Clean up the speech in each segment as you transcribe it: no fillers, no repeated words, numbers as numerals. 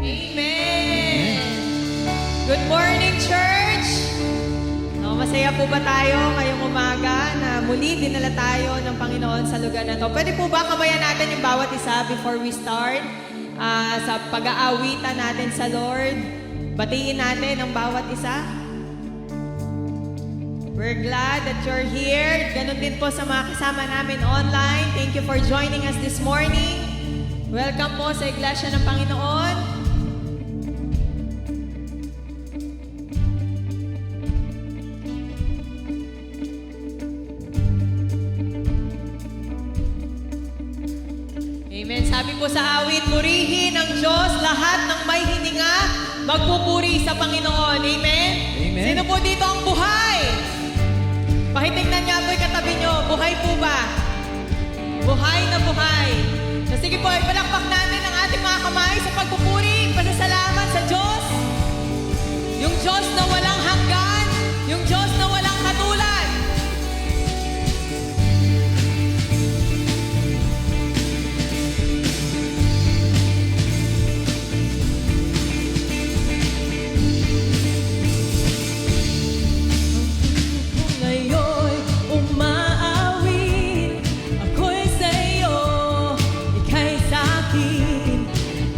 Amen! Good morning, church! Masaya po ba tayo ngayong umaga na muli dinala tayo ng Panginoon sa lugar na to? Pwede po ba kabayan natin yung bawat isa before we start sa pag-aawitan natin sa Lord? Batiin natin ang bawat isa. We're glad that you're here. Ganun din po sa mga kasama namin online. Thank you for joining us this morning. Welcome po sa Iglesia ng Panginoon. Amen. Sabi po sa awit, purihin ang Diyos, lahat ng may hininga, magpupuri sa Panginoon. Amen? Amen. Sino po dito ang buhay? Pakitignan niya po yung katabi niyo. Buhay po ba? Buhay na buhay. So, sige po, ipalakpak natin ang ating mga kamay sa pagpupuri, pasasalamat sa Diyos. Yung Diyos na walang hanggan, yung Diyos na walang katulad. Ngayon, umaawit, ako'y sa'yo, ika'y sa'kin,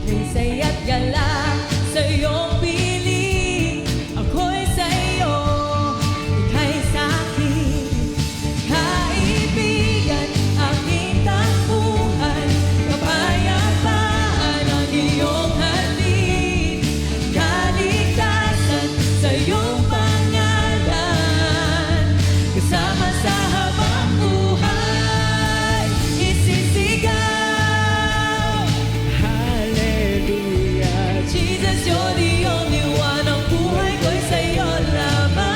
ika'y saya't galak sa iyong piling. Ako'y sa'yo, ika'y sa'kin, kaibigan, aking takbuhan, kapayapaan ang iyong hatid, kaligtasan sa iyong pangalan, kasama sa habang buhay, isisigaw, Hallelujah. Jesus, you're the only one, ang buhay ko'y sa'yo lamang.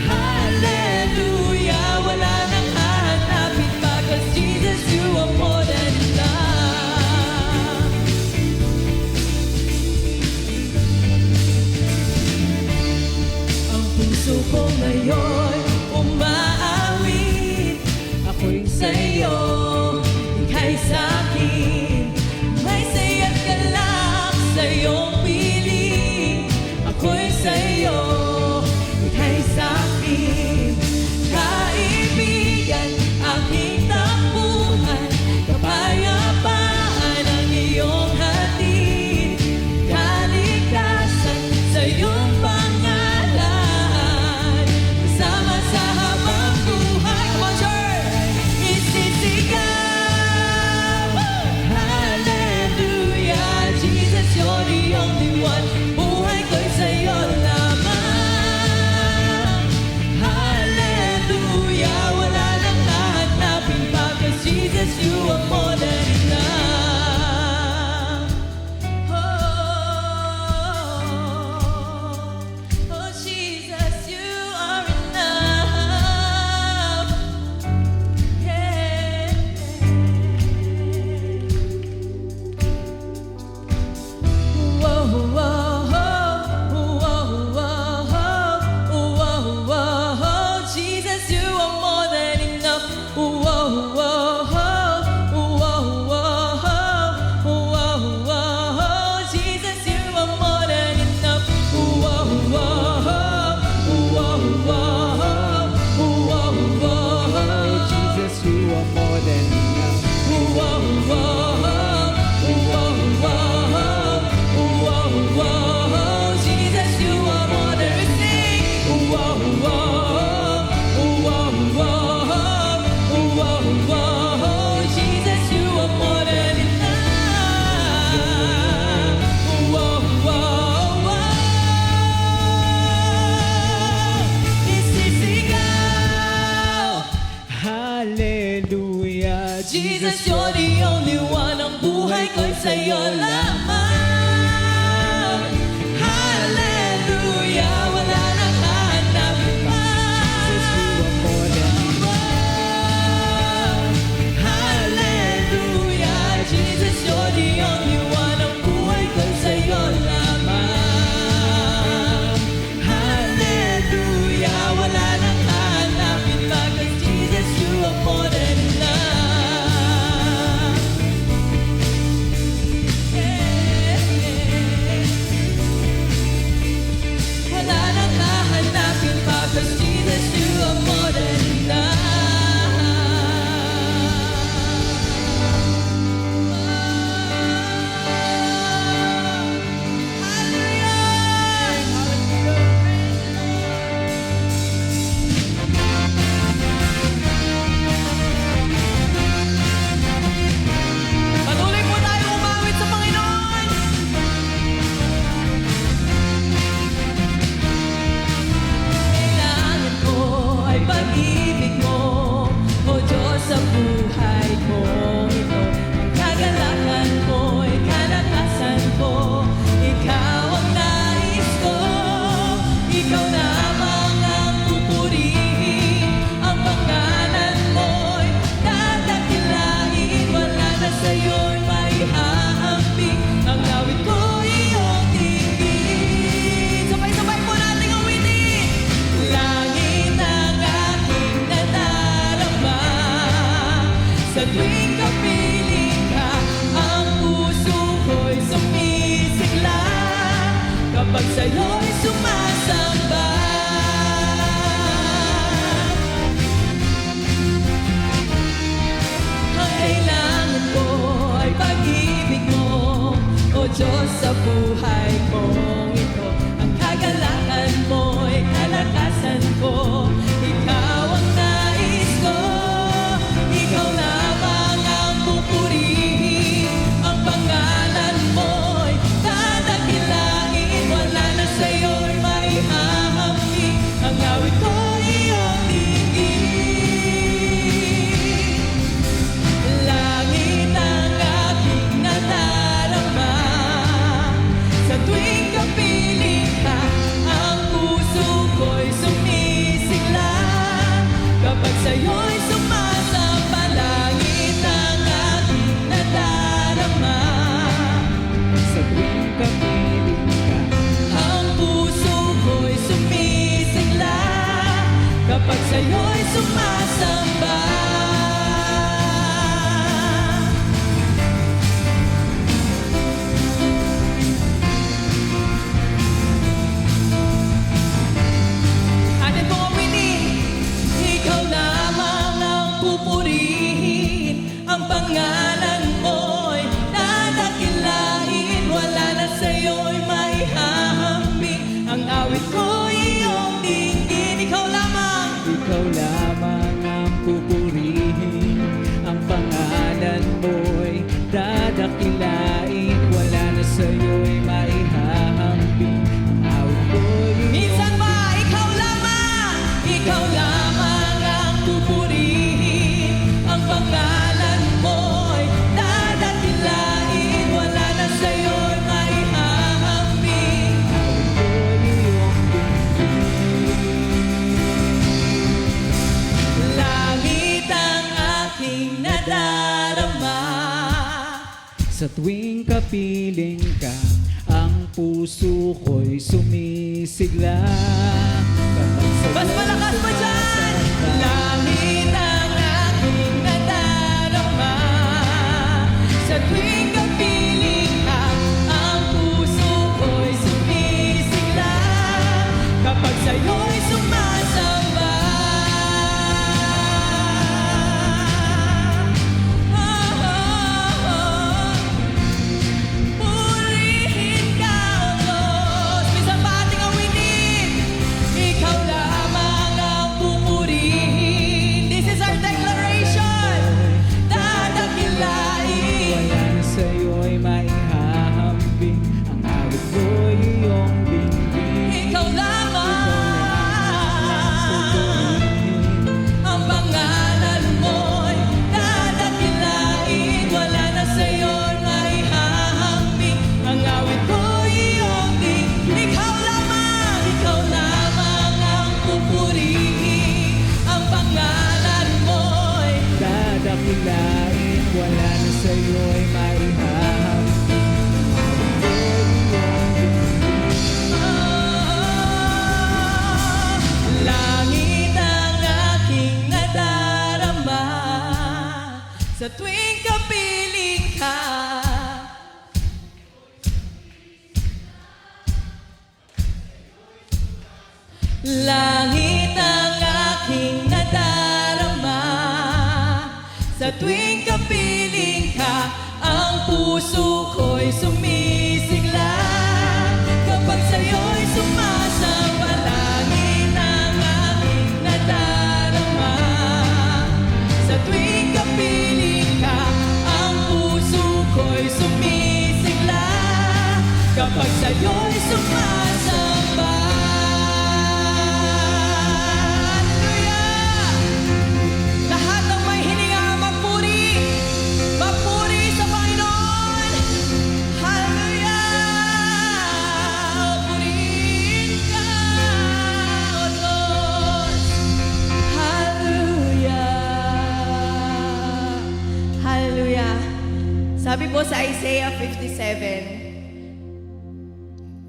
Hallelujah, wala nang hahanapin pa, 'cause Jesus, you are more than enough. Ang puso ko ngayon umaawit, ako'y sa'yo, ika'y sa'kin, may saya't galak sa kapag sa'yo'y sumasamba. Ang kailangan ko ay pag-ibig mo, O Diyos, sa buhay kong ito. Ang kagalakan mo'y kalakasan ko. Ikaw ang nais ko, ikaw lamang ang pupurihin. Ang pangalan mo'y dadakilain, wala na sa'yo'y maihahampi. Ang awit ko'y iyong dinggin. Langit ang aking nadarama, sa tuwing kapiling ka, ang puso ko'y sumisigla. Kapag sa'yo'y sumasamba, langit ang aking nadarama, Sa tuwing kapiling ka, ang puso ko'y sumisigla. Kapag sa'yo'y sumasamba. Atin pong awitin. Ikaw lamang ang pupurihin. Ang pangalan mo'y dadakilain, wala na sa'yo'y maihahampi. Ang awit ko'y iyong dinggin. Ikaw lamang. ikaw lamang ang pupurihin. Ang pangalan mo'y dadakilain, wala na sa'yo'y maihahambing. Ang awit ko'y Minsan ba, ikaw lamang. Ikaw lamang ang pupurihin. Ang pangalan mo'y dadakilain, wala na sa'yo'y maihahampi. Langit ang aking nadarama. Sa tuwing kapiling ka, ang puso ko'y sumisigla. Kapag sa'yo'y Mas malakas pa dyan! Langit ang aking nadarama. Sa tuwing kapiling ka, ang puso ko'y sumisigla. Kapag sa'yo'y sumasamba. Purihin ka, O Diyos. Minsan ba ating awitin? Ikaw lamang ang pupurihin. This is our declaration. Dadakilain. wala na sa'yo'y maihahambing. Ang awit ko'y iyong dinggin. Ikaw lamang. Ang pangalan mo'y dadakilain, wala na sa'yo'y maihahampi. Ang awit ko'y iyong dinggin. Ikaw lamang ang pupurihin. Ang pangalan mo'y Dadakilain, wala na sa'yo'y maihahambing. langit ang aking nadarama. Sa tuwing kapiling ka, langit ang aking nadarama. Sa tuwing kapiling ka, ang puso ko'y sumisigla. Kapag sa'yo'y sumasamba, langit ang aking nadarama. Sa tuwing kapiling ka, ang puso ko'y sumisigla. Kapag sa'yo'y sumasamba. Hallelujah! Lahat ng may hininga magpuri. Magpuri sa Panginoon. Hallelujah! Purihin ka, O Diyos. Hallelujah! Hallelujah! Sabi po sa Isaiah 57,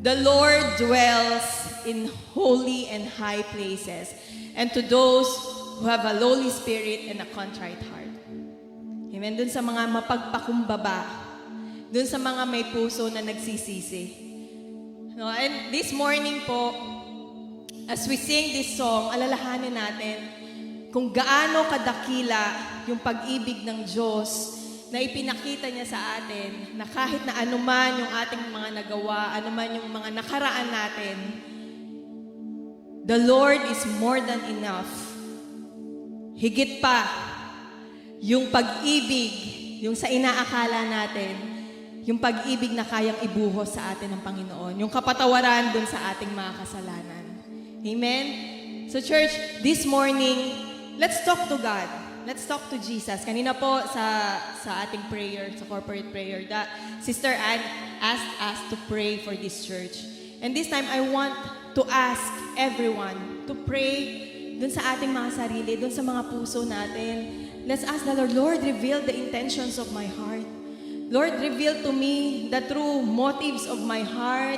the Lord dwells in holy and high places, and to those who have a lowly spirit and a contrite heart. Amen. Dun sa mga mapagpakumbaba, dun sa mga may puso na nagsisisi. No, and this morning po, as we sing this song, alalahanin natin kung gaano kadakila yung pag-ibig ng Diyos na ipinakita niya sa atin na kahit na anuman yung ating mga nagawa, anuman yung mga nakaraan natin, the Lord is more than enough. Higit pa, yung pag-ibig, yung sa inaakala natin, yung pag-ibig na kayang ibuhos sa atin ng Panginoon, yung kapatawaran dun sa ating mga kasalanan. Amen? So church, this morning, let's talk to God. Let's talk to Jesus. Kanina po sa ating prayer, sa corporate prayer, Sister Anne asked us to pray for this church. And this time, I want to ask everyone to pray dun sa ating mga sarili, dun sa mga puso natin. Let's ask the Lord, Lord, reveal the intentions of my heart. Lord, reveal to me the true motives of my heart.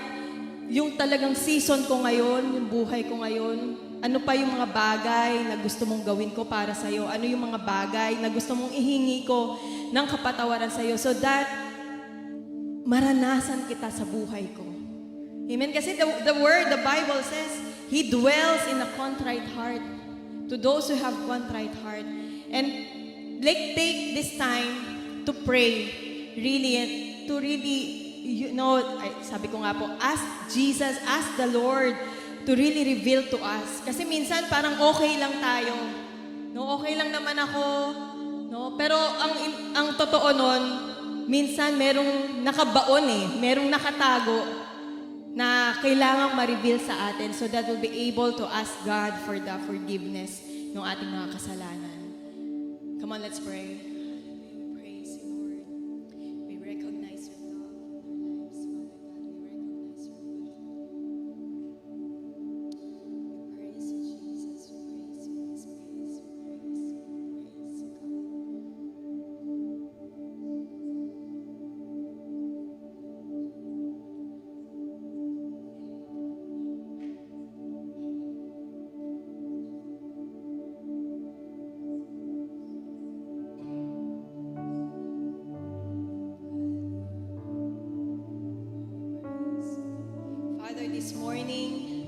Yung talagang season ko ngayon, yung buhay ko ngayon. Ano pa yung mga bagay na gusto mong gawin ko para sa'yo? Ano yung mga bagay na gusto mong ihingi ko ng kapatawaran sa'yo so that maranasan kita sa buhay ko. Amen? Kasi the word, the Bible says, He dwells in a contrite heart. To those who have contrite heart. And take this time to pray. Really, sabi ko nga po, ask Jesus, ask the Lord to really reveal to us. Kasi minsan parang okay lang tayo. No, okay lang naman ako. No, pero ang totoo nun, minsan merong nakabaon merong nakatago na kailangang ma-reveal sa atin so that we'll be able to ask God for the forgiveness ng ating mga kasalanan. Come on, let's pray. Father, this morning,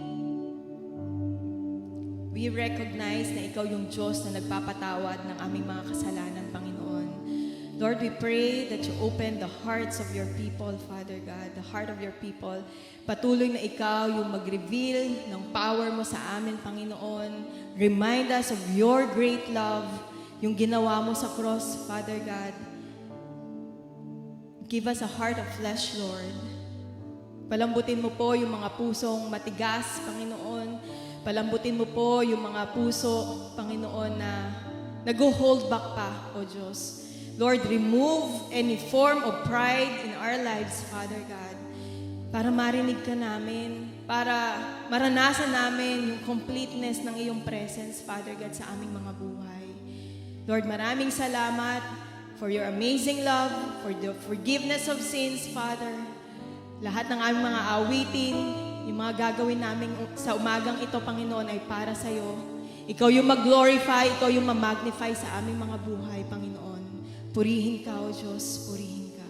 we recognize na Ikaw yung Diyos na nagpapatawad ng aming mga kasalanan, Panginoon. Lord, we pray that you open the hearts of your people, Father God, the heart of your people. Patuloy na Ikaw yung mag-reveal ng power mo sa amin, Panginoon. Remind us of your great love, yung ginawa mo sa cross, Father God. Give us a heart of flesh, Lord. Palambutin mo po yung mga pusong matigas, Panginoon. Palambutin mo po yung mga puso, Panginoon, na nag-hold back pa, O Diyos. Lord, remove any form of pride in our lives, Father God, para marinig ka namin, para maranasan namin yung completeness ng iyong presence, Father God, sa aming mga buhay. Lord, maraming salamat for your amazing love, for the forgiveness of sins, Father. Lahat ng aming mga awitin, yung mga gagawin namin sa umagang ito, Panginoon, ay para sa iyo. Ikaw yung mag-glorify, ikaw yung ma-magnify sa aming mga buhay, Panginoon. Purihin ka, O Diyos, purihin ka.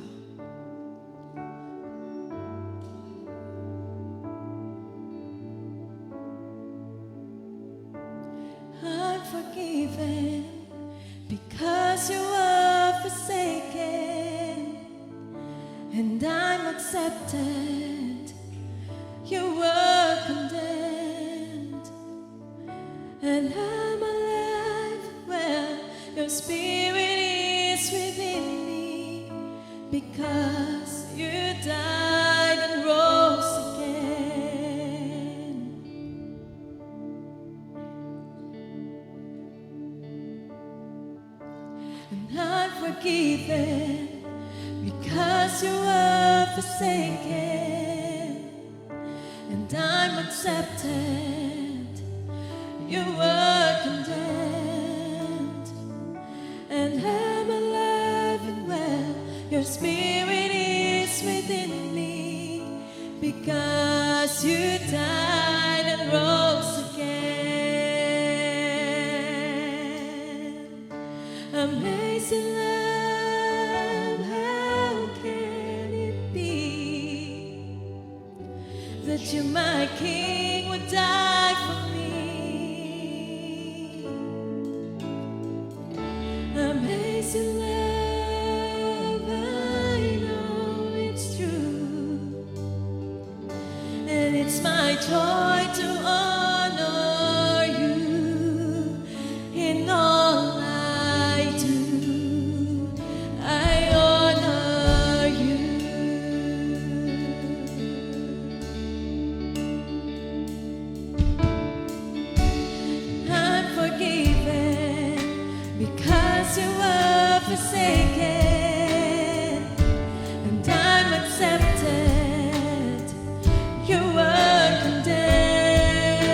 I'm forgiven because you were forsaken. And I'm accepted, you were condemned. And I'm alive where your spirit is within me, because you died and rose again. And I'm forgiven because you were forsaken, and I'm accepted, you were condemned, and I'm alive and well, your spirit is within me, because you died and rose again. Amazing love. that you, my King, would die for me. Amazing love, I know it's true, and it's my joy to honor you in all I do. I honor you. I'm forgiven because you were forsaken, and I'm accepted. You were condemned.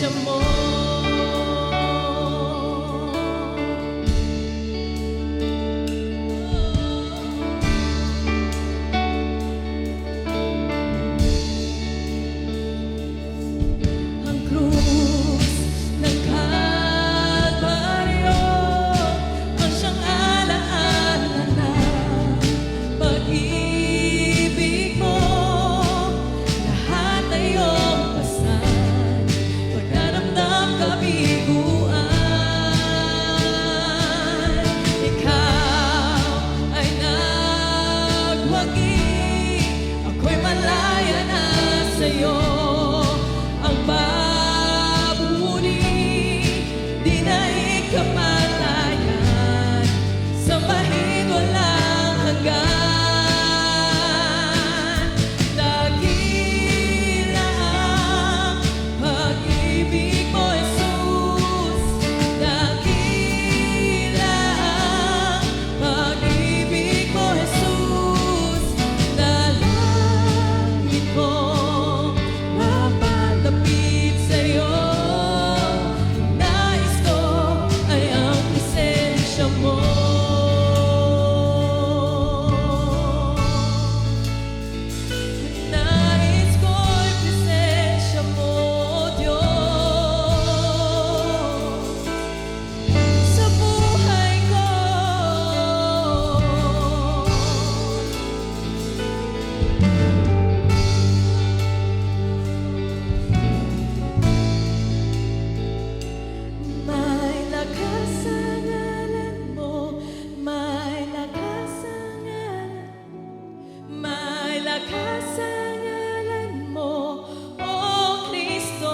presensya mo. Ang krus ng Kalbaryo ang siyang alaala ng pag-ibig mo. Lahat ay iyong pasan, pagdaramdam kabiguan. Ikaw ay nagwagi, ako'y malaya na sa'yo. Ang babuni, di na ikapatayan, sambahin walang hanggan. Dakila ang pag-ibig mo, Jesus. Dakila ang pag-ibig mo, Jesus. Dalangin ko mapalapit sa'yo. Nais ko ay ang presensya mo. Nais ko ay presensya mo, Diyos, sa buhay ko. May lakas sa ngalan mo, may lakas sa ngalan, may lakas sa ngalan mo, O Kristo.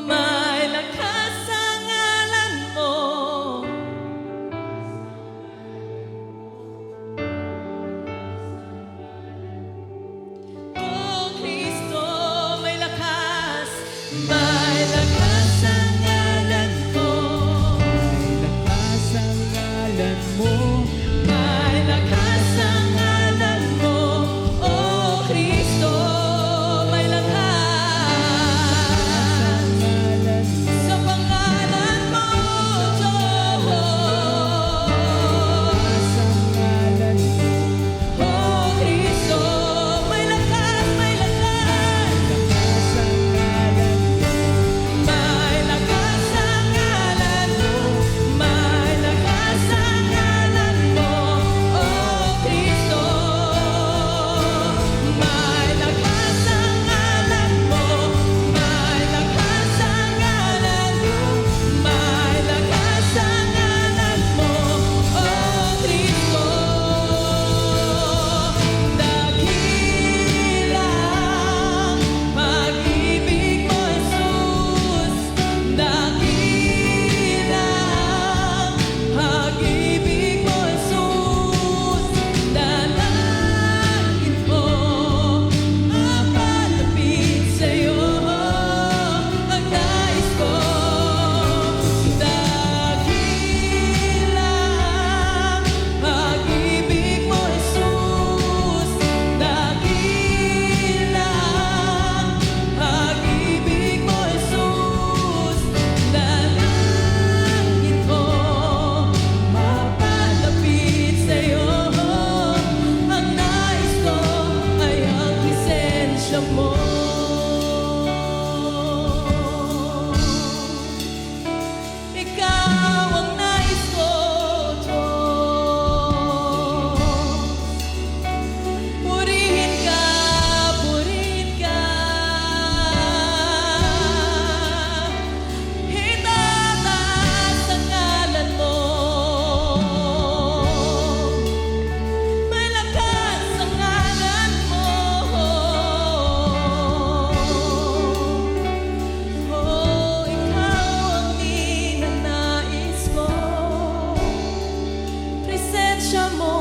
May lakas sa ngalan mo. Oh Kristo, may lakas sa ngalan mo. Lakas ang ngalan mo. May lakas sa ngalan mo, oh Kristo, may lakas Ngalan mo. sa pangalan mo, Diyos. Ang ngalan mo. Oh Kristo, may lakas, may lakas. Lakas ang ngalan mo. May lakas sa ngalan mo, may lakas sa ngalan mo, oh Kristo. May lakas sa ngalan mo, may lakas sa ngalan mo, may lakas sa ngalan mo, oh Kristo. Dakila ang pag-ibig mo, Jesus. Dakila ang pag-ibig mo, Jesus. Dalangin ko mapalapit sa'yo. Ang nais ko, dakila ang pag-ibig mo, Jesus. Dakila ang pag-ibig mo, Jesus. Dalangin ko mapalapit sa'yo. Ang nais ko ay ang presensya mo. Ikaw ang nais ko, Diyos. Purihin ka, purihin ka. Itataas ang ngalan mo. May lakas ang ngalan mo. Oh, ikaw ang ninanais ko. Presensya mo,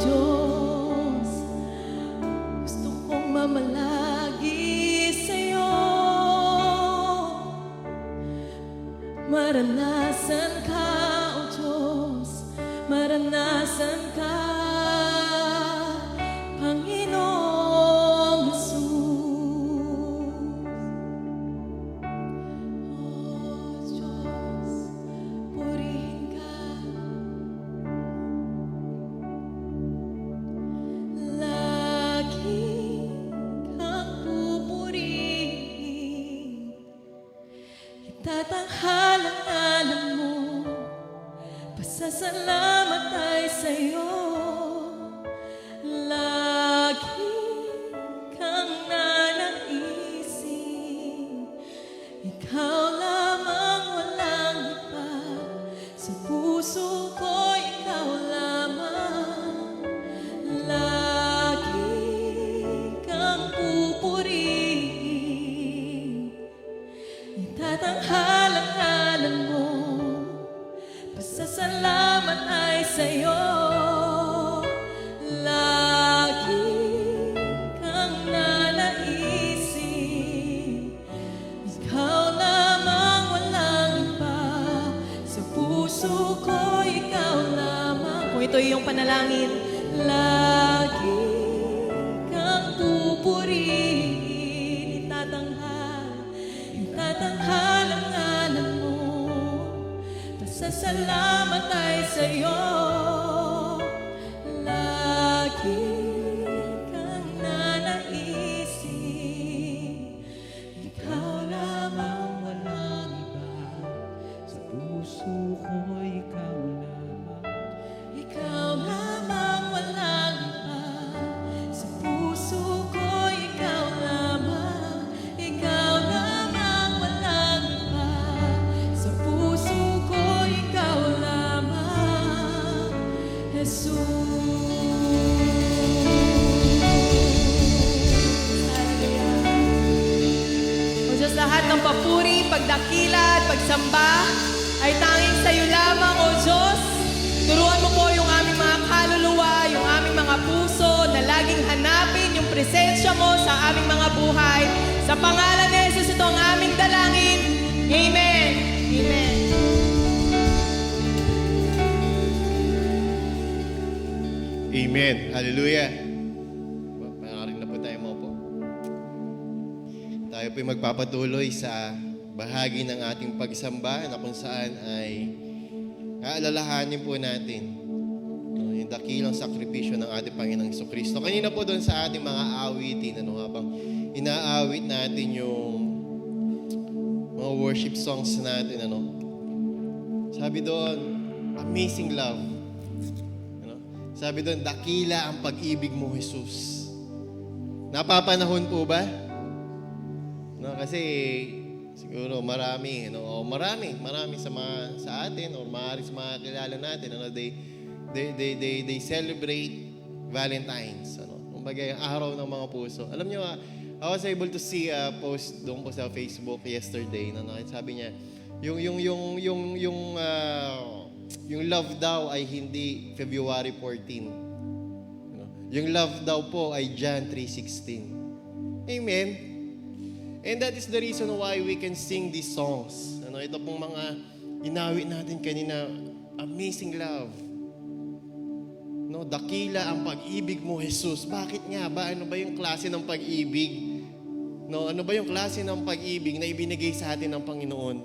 Diyos. Gusto kong mamalagi sa'yo. Maranasan ka, O Diyos. Maranasan ka, Panginoong Jesus. pupurihin. Itatanghalang-halang mo, pasasalamat ay sa'yo. Lagi kang nanaisin, ikaw lamang, walang iba. Sa puso ko, ikaw lamang. Kung ito yung panalangin, lagi kang pupurihin. Itatanghalang-halang mo, pasasalamat ay sa'yo. Lagi kang nanaisin, ikaw lamang, walang iba. Sa puso ko, ikaw lamang. Ikaw lamang, walang iba. Sa puso ko, ikaw lamang. Ikaw lamang, walang iba. Sa puso ko, ikaw lamang, Jesus. O Diyos, lahat ng papuri, pagdakila at pagsamba ay tanging sa iyo lamang, O Diyos. Turuan mo po yung aming mga kaluluwa, yung aming mga puso na laging hanapin yung presensya mo sa aming mga buhay. Sa pangalan ni Jesus, ito ang aming dalangin. Amen. Amen. Amen. Hallelujah. Pangarin na po tayo mo po. Tayo po'y magpapatuloy sa bahagi ng ating pagsamba na kung saan ay aalalahanin po natin yung dakilang sakripisyo ng ating Panginoong Jesucristo. Kanina po doon sa ating mga awitin, habang inaawit natin yung mga worship songs natin, sabi doon, amazing love. Sabi doon, dakila ang pag-ibig mo, Jesus. Napapanahon po ba? Kasi siguro marami sa atin or maaari sa mga kilala natin, they celebrate Valentine's, kumbaga yung araw ng mga puso. Alam niyo, I was able to see a post doon po sa Facebook yesterday, sabi niya, yung love daw ay hindi February 14. Yung love daw po ay John 3:16. Amen. And that is the reason why we can sing these songs. Ito pong mga inawit natin kanina, amazing love. Dakila ang pag-ibig mo, Jesus. Bakit nga ba? Ano ba yung klase ng pag-ibig? Ano ba yung klase ng pag-ibig na ibinigay sa atin ng Panginoon?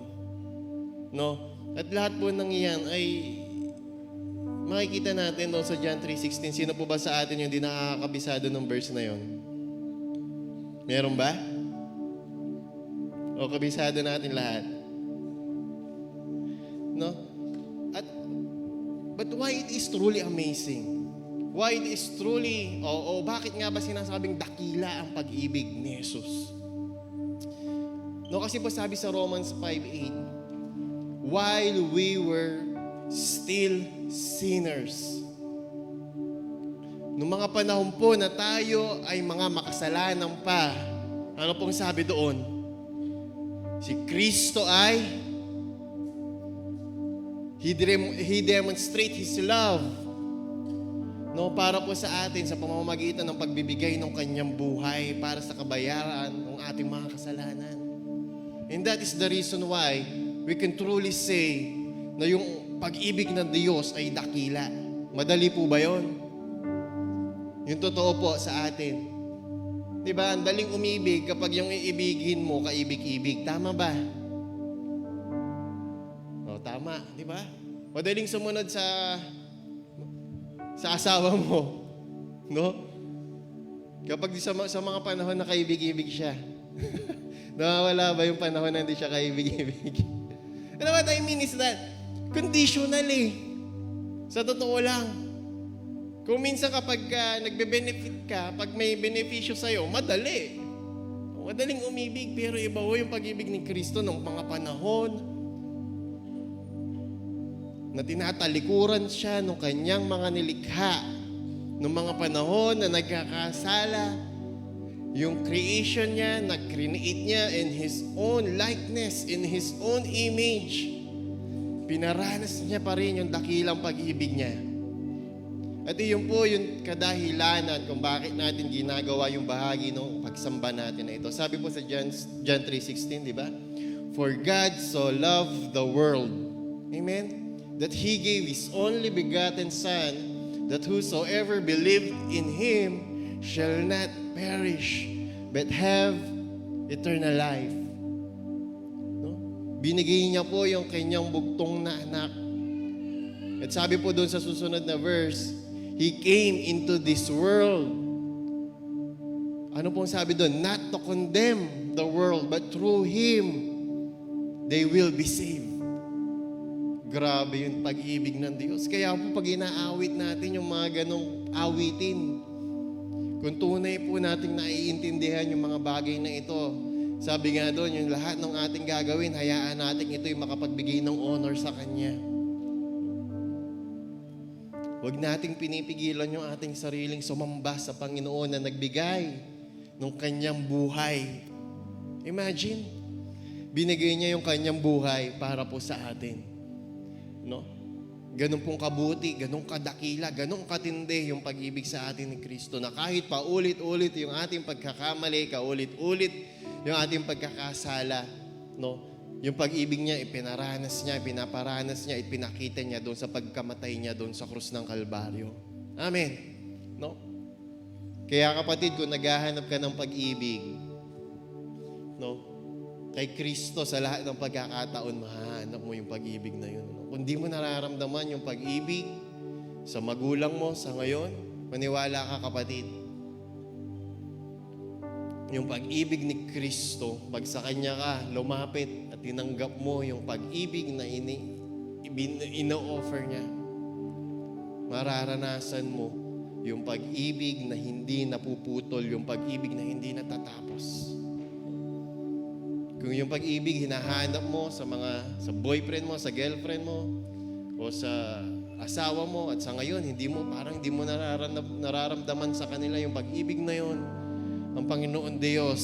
At lahat po ng iyan ay makikita natin doon sa John 3:16. Sino po ba sa atin yung di nakakabisado ng verse na yon? Meron ba? O kabisado natin lahat? But why it is truly amazing? Why it is truly, bakit nga ba sinasabing dakila ang pag-ibig ni Jesus? Kasi po sabi sa Romans 5:8, while we were still sinners. Noong mga panahon po na tayo ay mga makasalanan pa, ano pong sabi doon? Si Kristo ay He demonstrate His love para po sa atin sa pamamagitan ng pagbibigay ng kanyang buhay para sa kabayaran ng ating mga kasalanan. And that is the reason why we can truly say na yung pag-ibig ng Diyos ay dakila. Madali po ba yun? Yung totoo po sa atin. Diba? Ang daling umibig kapag yung iibigin mo, kaibig-ibig. Tama ba? Tama. Diba? Madaling sumunod sa asawa mo. Kapag sa mga panahon na kaibig-ibig siya. Nawawala ba yung panahon na hindi siya kaibig-ibig? Ano what I mean is that, conditional Sa totoo lang. Kung minsan kapag nagbe-benefit ka, pag may benepisyo sa'yo, madali. Madaling umibig, pero iba yung pag-ibig ni Kristo ng mga panahon na tinatalikuran siya ng kanyang mga nilikha, ng mga panahon na nagkakasala. yung creation niya, nag-create niya in His own likeness, in His own image. Pinaranas niya pa rin yung dakilang pag-ibig niya. At iyon po yung kadahilanan kung bakit natin ginagawa yung bahagi ng pagsamba natin na ito. Sabi po sa John 3:16, di ba? For God so loved the world, amen, that He gave His only begotten Son, that whosoever believed in Him shall not perish, but have eternal life. No? Binigay niya po yung kanyang bugtong na anak. At sabi po doon sa susunod na verse, He came into this world. Ano pong sabi doon? Not to condemn the world, but through Him, they will be saved. Grabe yung pag-ibig ng Diyos. Kaya po pag inaawit natin yung mga ganong awitin, kung tunay po natin naiintindihan yung mga bagay na ito, sabi nga doon, yung lahat ng ating gagawin, hayaan natin ito yung makapagbigay ng honor sa Kanya. Huwag nating pinipigilan yung ating sariling sumamba sa Panginoon na nagbigay ng Kanyang buhay. Imagine, binigay niya yung Kanyang buhay para po sa atin. No? Ganun pong kabuti, ganun kadakila, ganun katindi yung pag-ibig sa atin ni Kristo na kahit paulit-ulit yung ating pagkakamali, kaulit-ulit yung ating pagkakasala, no? Yung pag-ibig niya, ipinaranas niya, pinaparanas niya, ipinakita niya doon sa pagkamatay niya doon sa krus ng Kalbaryo. Amen. No? Kaya kapatid, kung naghahanap ka ng pag-ibig, no? Kay Kristo sa lahat ng pagkakataon, mahanap mo yung pag-ibig na yun. No? Kung di mo nararamdaman yung pag-ibig sa magulang mo sa ngayon, maniwala ka kapatid. Yung pag-ibig ni Kristo, pag sa Kanya ka lumapit at tinanggap mo yung pag-ibig na ino-offer niya, mararanasan mo yung pag-ibig na hindi napuputol, yung pag-ibig na hindi natatapos. Kung yung pag-ibig hinahanap mo sa boyfriend mo, sa girlfriend mo, o sa asawa mo, at sa ngayon hindi mo nararamdaman sa kanila yung pag-ibig na yun, ang Panginoon Diyos,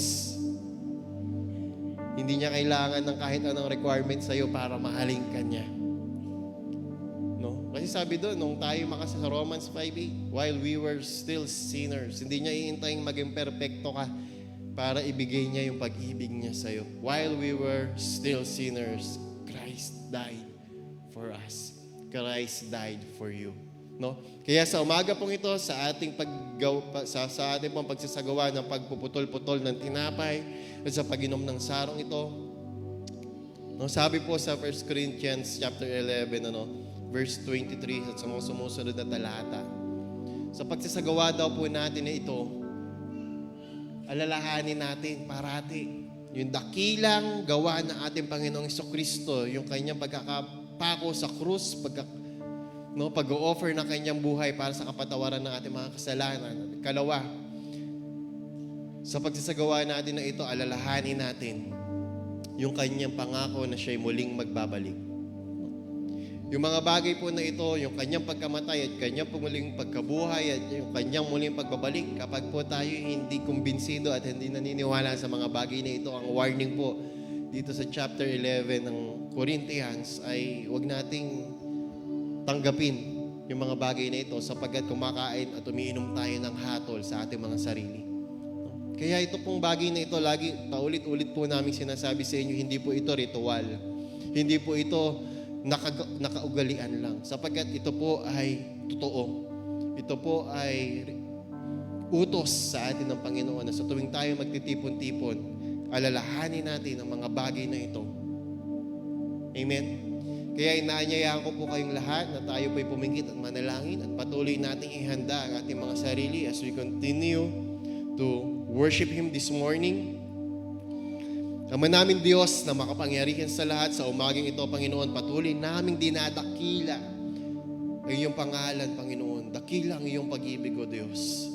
hindi niya kailangan ng kahit anong requirement sa'yo para mahalin ka niya. No? Kasi sabi doon, nung tayo makasa sa Romans 5:8, while we were still sinners, hindi niya iintaying maging perfecto ka para ibigay niya yung pag-ibig niya sa'yo. While we were still sinners, Christ died for us. Christ died for you. No? Kaya sa umaga pong ito, sa ating sa ating pong pagsasagawa ng pagpuputol-putol ng tinapay at sa pag-inom ng sarong ito, no, sabi po sa 1 Corinthians chapter 11, verse 23 at sa mga sumusunod na talata, sa pagsasagawa daw po natin na ito, alalahanin natin parati yung dakilang gawa ng ating Panginoong Jesucristo, yung kanyang pagkakapako sa krus, pag-o-offer ng kanyang buhay para sa kapatawaran ng ating mga kasalanan. Kalawa, sa pagsasagawa natin na ito, alalahanin natin yung kanyang pangako na siya'y muling magbabalik. Yung mga bagay po na ito, yung kanyang pagkamatay at kanyang muling pagkabuhay at yung kanyang muling pagbabalik, kapag po tayo hindi kumbinsido at hindi naniniwala sa mga bagay na ito, ang warning po dito sa chapter 11 ng Corinthians ay huwag nating tanggapin yung mga bagay na ito sapagkat kumakain at umiinom tayo ng hatol sa ating mga sarili. Kaya ito pong bagay na ito, lagi paulit-ulit po namin sinasabi sa inyo, hindi po ito ritual. Hindi po ito nakaugalian lang. Sapagkat ito po ay totoo. Ito po ay utos sa atin ng Panginoon na sa tuwing tayo magtitipon-tipon, alalahanin natin ang mga bagay na ito. Amen? Kaya inaanyayahan ko po kayong lahat na tayo po'y pumingkit at manalangin at patuloy nating ihanda ang ating mga sarili as we continue to worship Him this morning. Ama namin Diyos na makapangyarihan sa lahat, sa umaging ito, Panginoon, patuloy naming dinadakila ang iyong pangalan, Panginoon. Dakila ang iyong pag-ibig, O Diyos.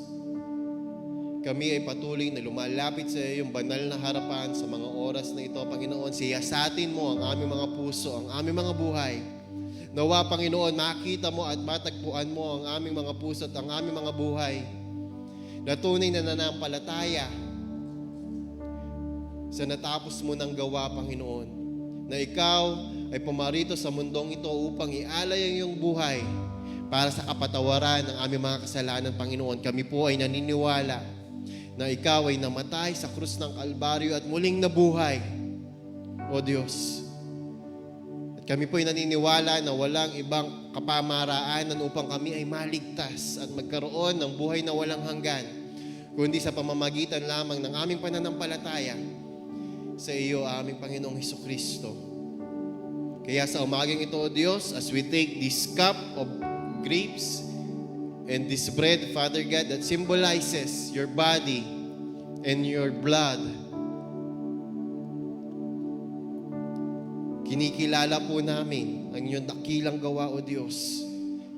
Kami ay patuloy na lumalapit sa iyong banal na harapan sa mga oras na ito, Panginoon. Siyasatin mo ang aming mga puso, ang aming mga buhay. Nawa, Panginoon, makita mo at matagpuan mo ang aming mga puso at ang aming mga buhay na tunay na nanampalataya sa natapos mo ng gawa, Panginoon, na ikaw ay pumarito sa mundong ito upang ialay ang iyong buhay para sa kapatawaran ng aming mga kasalanan, Panginoon. Kami po ay naniniwala na ikaw ay namatay sa krus ng Kalbaryo at muling nabuhay, O Diyos. At kami po ay naniniwala na walang ibang kapamaraanan upang kami ay maligtas at magkaroon ng buhay na walang hanggan, kundi sa pamamagitan lamang ng aming pananampalataya sa iyo, aming Panginoong Hesukristo. Kaya sa umagang ito, O Diyos, as we take this cup of grapes and this bread, Father God, that symbolizes your body and your blood, kinikilala po namin ang iyong dakilang gawa, O Diyos.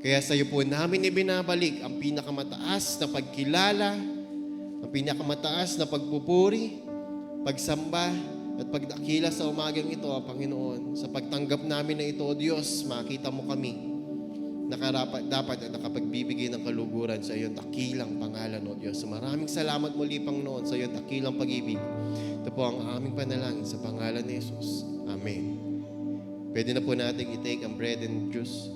Kaya sa iyo po namin ibinabalik ang pinakamataas na pagkilala, ang pinakamataas na pagpupuri, pagsamba, at pagdakila sa umagang ito, Panginoon. Sa pagtanggap namin na ito, O Diyos, makita mo kami dapat at nakapagbibigay ng kaluguran sa iyong dakilang pangalan, O Diyos. So maraming salamat muli, Panginoon, sa iyong dakilang pag-ibig. Ito po ang aming panalangin sa pangalan ni Jesus. Amen. Pwede na po natin i-take ang bread and juice.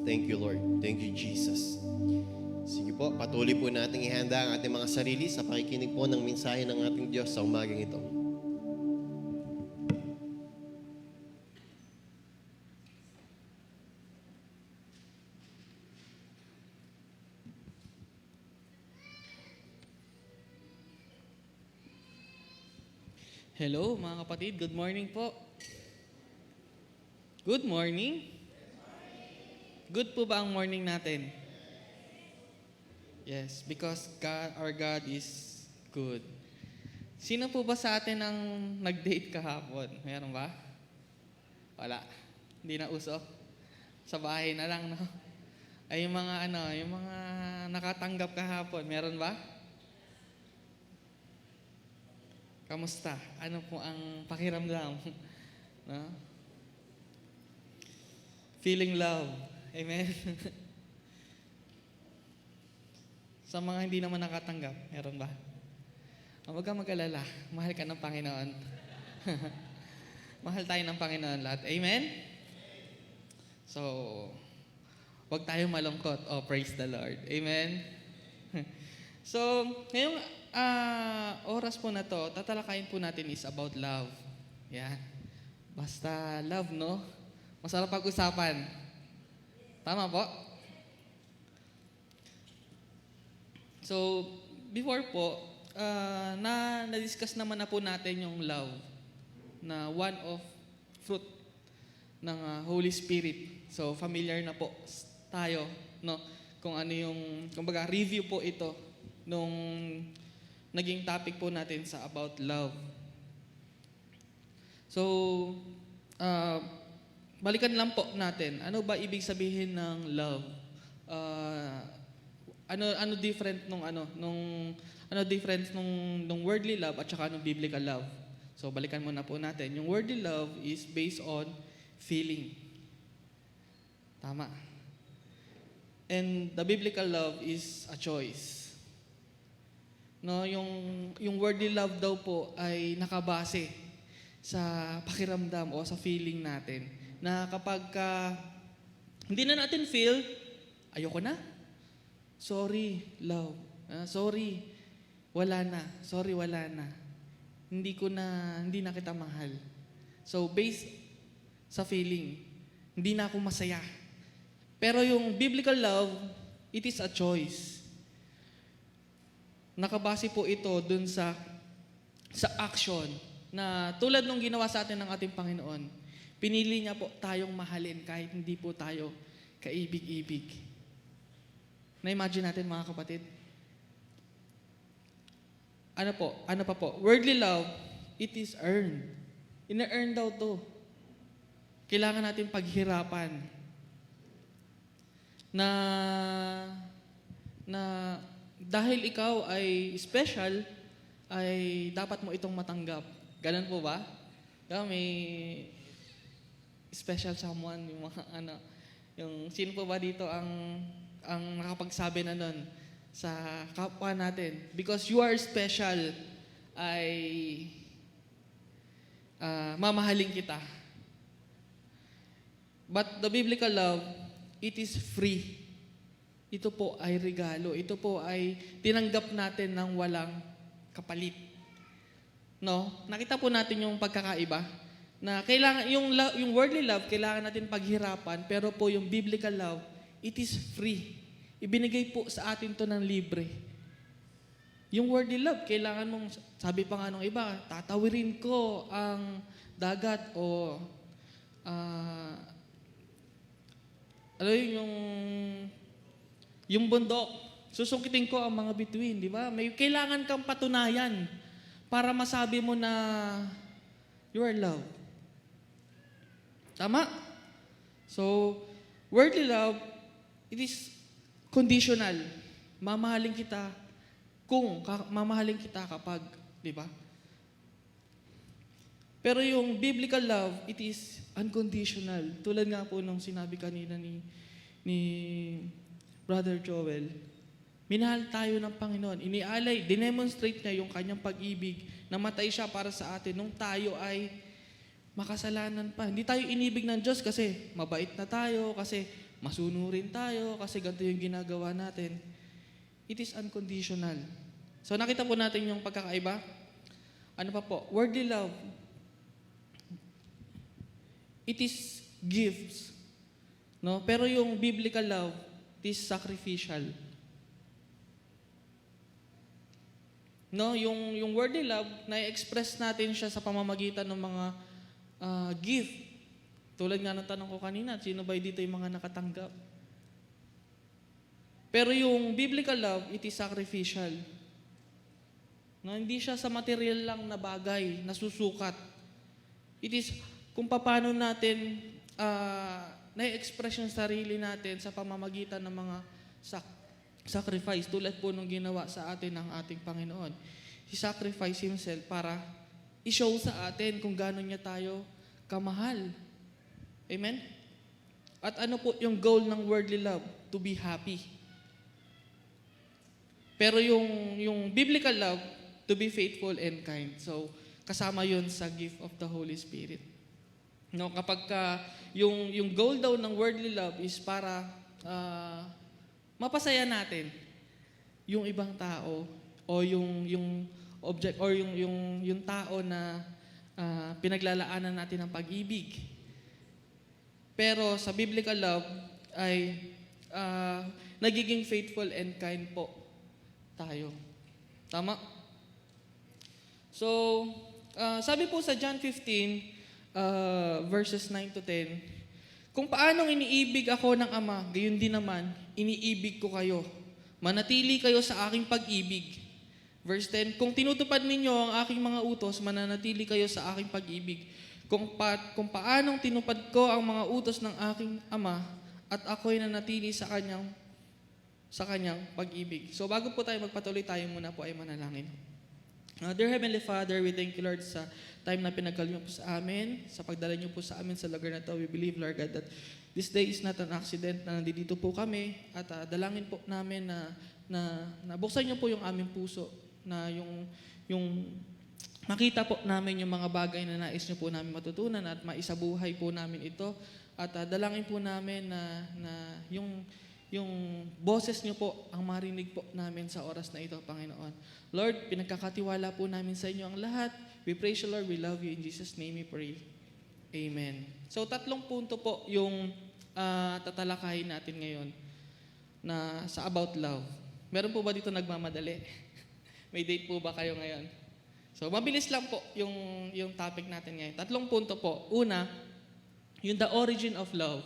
Thank you, Lord. Thank you, Jesus. Sige po, patuloy po natin ihanda ang ating mga sarili sa pakikinig po ng mensahe ng ating Diyos sa umagang ito. Hello mga kapatid, good morning po. Good morning. Good po ba ang morning natin? Yes, because our God is good. Sino po ba sa atin ang nag-date kahapon? Meron ba? Wala. Hindi na uso. Sa bahay na lang, no? Ay yung mga yung mga nakatanggap kahapon, meron ba? Kamusta? Ano po ang pakiramdam? No? Feeling love. Amen? Sa mga hindi naman nakatanggap, meron ba? Huwag kang mag-alala. Mahal ka ng Panginoon. Mahal tayo ng Panginoon lahat. Amen? So, huwag tayong malungkot. Oh, praise the Lord. Amen? So, ngayong oras po na to, tatalakayin po natin is about love. Yan. Basta love, no? Masarap pag-usapan. Tama po? So, before po, na-discuss naman na po natin yung love na one of fruit ng Holy Spirit. So, familiar na po tayo, no? Kung ano yung, kumbaga, review po ito nung naging topic po natin sa about love. So, balikan lang po natin. Ano ba ibig sabihin ng love? Ano different nung difference nung worldly love at saka nung biblical love? So balikan muna po natin. Yung worldly love is based on feeling. Tama. And the biblical love is a choice. No, yung worldly love daw po ay nakabase sa pakiramdam o sa feeling natin. Na kapag hindi na natin feel, ayoko na. Sorry, love. Sorry, wala na. Sorry, wala na. Hindi na kita mahal. So, based sa feeling, hindi na ako masaya. Pero yung biblical love, it is a choice. Nakabase po ito dun sa action na tulad nung ginawa sa atin ng ating Panginoon. Pinili niya po tayong mahalin kahit hindi po tayo kaibig-ibig. Na-imagine natin mga kapatid. Ano pa po? Worldly love, it is earned. Ina-earn daw to. Kailangan natin paghirapan na na dahil ikaw ay special, ay dapat mo itong matanggap. Ganun po ba? May special someone, yung mga yung sino po ba dito ang nakapagsabi na nun sa kapwa natin? Because you are special, ay mamahalin kita. But the biblical love, it is free. Ito po ay regalo. Ito po ay tinanggap natin ng walang kapalit. No? Nakita po natin yung pagkakaiba na kailangan yung worldly love kailangan natin paghirapan, pero po yung biblical love, it is free. Ibinigay po sa atin to ng libre. Yung worldly love, kailangan mong, sabi pa nga nung iba, tatawirin ko ang dagat o yung bundok, susungkitin ko ang mga bituin, di ba? May kailangan kang patunayan para masabi mo na you are loved. Tama? So, worldly love, it is conditional. Mamahalin kita mamahalin kita kapag, di ba? Pero yung biblical love, it is unconditional. Tulad nga po nung sinabi kanina ni Brother Joel, minahal tayo ng Panginoon. Dinemonstrate niya yung kanyang pag-ibig, namatay siya para sa atin nung tayo ay makasalanan pa. Hindi tayo inibig ng Diyos kasi mabait na tayo, kasi masunurin tayo, kasi ganito yung ginagawa natin. It is unconditional. So nakita po natin yung pagkakaiba. Ano pa po? Worldly love, it is gifts. No? Pero yung biblical love, it is sacrificial. No, yung worldly love, na-express natin siya sa pamamagitan ng mga gift. Tulad nga ng tanong ko kanina, sino ba dito yung mga nakatanggap? Pero yung biblical love, it is sacrificial. No, hindi siya sa material lang na bagay, nasusukat. It is kung paano natin na-express yung sarili natin sa pamamagitan ng mga sacrifice, tulad po nung ginawa sa atin ng ating Panginoon. He sacrificed Himself para i-show sa atin kung gaano niya tayo kamahal. Amen? At ano po yung goal ng worldly love? To be happy. Pero yung biblical love, to be faithful and kind. So, kasama yun sa gift of the Holy Spirit. No, kapag yung goal daw ng worldly love is para mapasaya natin yung ibang tao o yung object or yung tao na pinaglalaanan natin ng pag-ibig. Pero sa biblical love ay nagiging faithful and kind po tayo. Tama? So, sabi po sa John 15, verses 9 to 10, kung paanong iniibig ako ng Ama, gayon din naman, iniibig ko kayo. Manatili kayo sa aking pag-ibig. Verse 10, kung tinutupad ninyo ang aking mga utos, mananatili kayo sa aking pag-ibig. Kung paanong tinupad ko ang mga utos ng aking Ama, at ako'y nanatili sa kanyang pag-ibig. So bago po tayo magpatuloy, tayo muna po ay manalangin. Dear Heavenly Father, we thank you, Lord, sa time na pinagkal niyo po sa amin, sa pagdala niyo po sa amin sa lugar na to. We believe, Lord God, that this day is not an accident na nandito po kami at dalangin po namin na buksan niyo po yung aming puso, na yung makita po namin yung mga bagay na nais niyo po namin matutunan at maisabuhay po namin ito. At dalangin po namin na yung boses niyo po ang marinig po namin sa oras na ito, Panginoon. Lord, pinagkakatiwala po namin sa inyo ang lahat. We praise you, Lord. We love you. In Jesus' name we pray. Amen. So, 3 punto po yung tatalakayin natin ngayon na sa about love. Meron po ba dito nagmamadali? May date po ba kayo ngayon? So, mabilis lang po yung topic natin ngayon. 3 punto po. Una, yung the origin of love.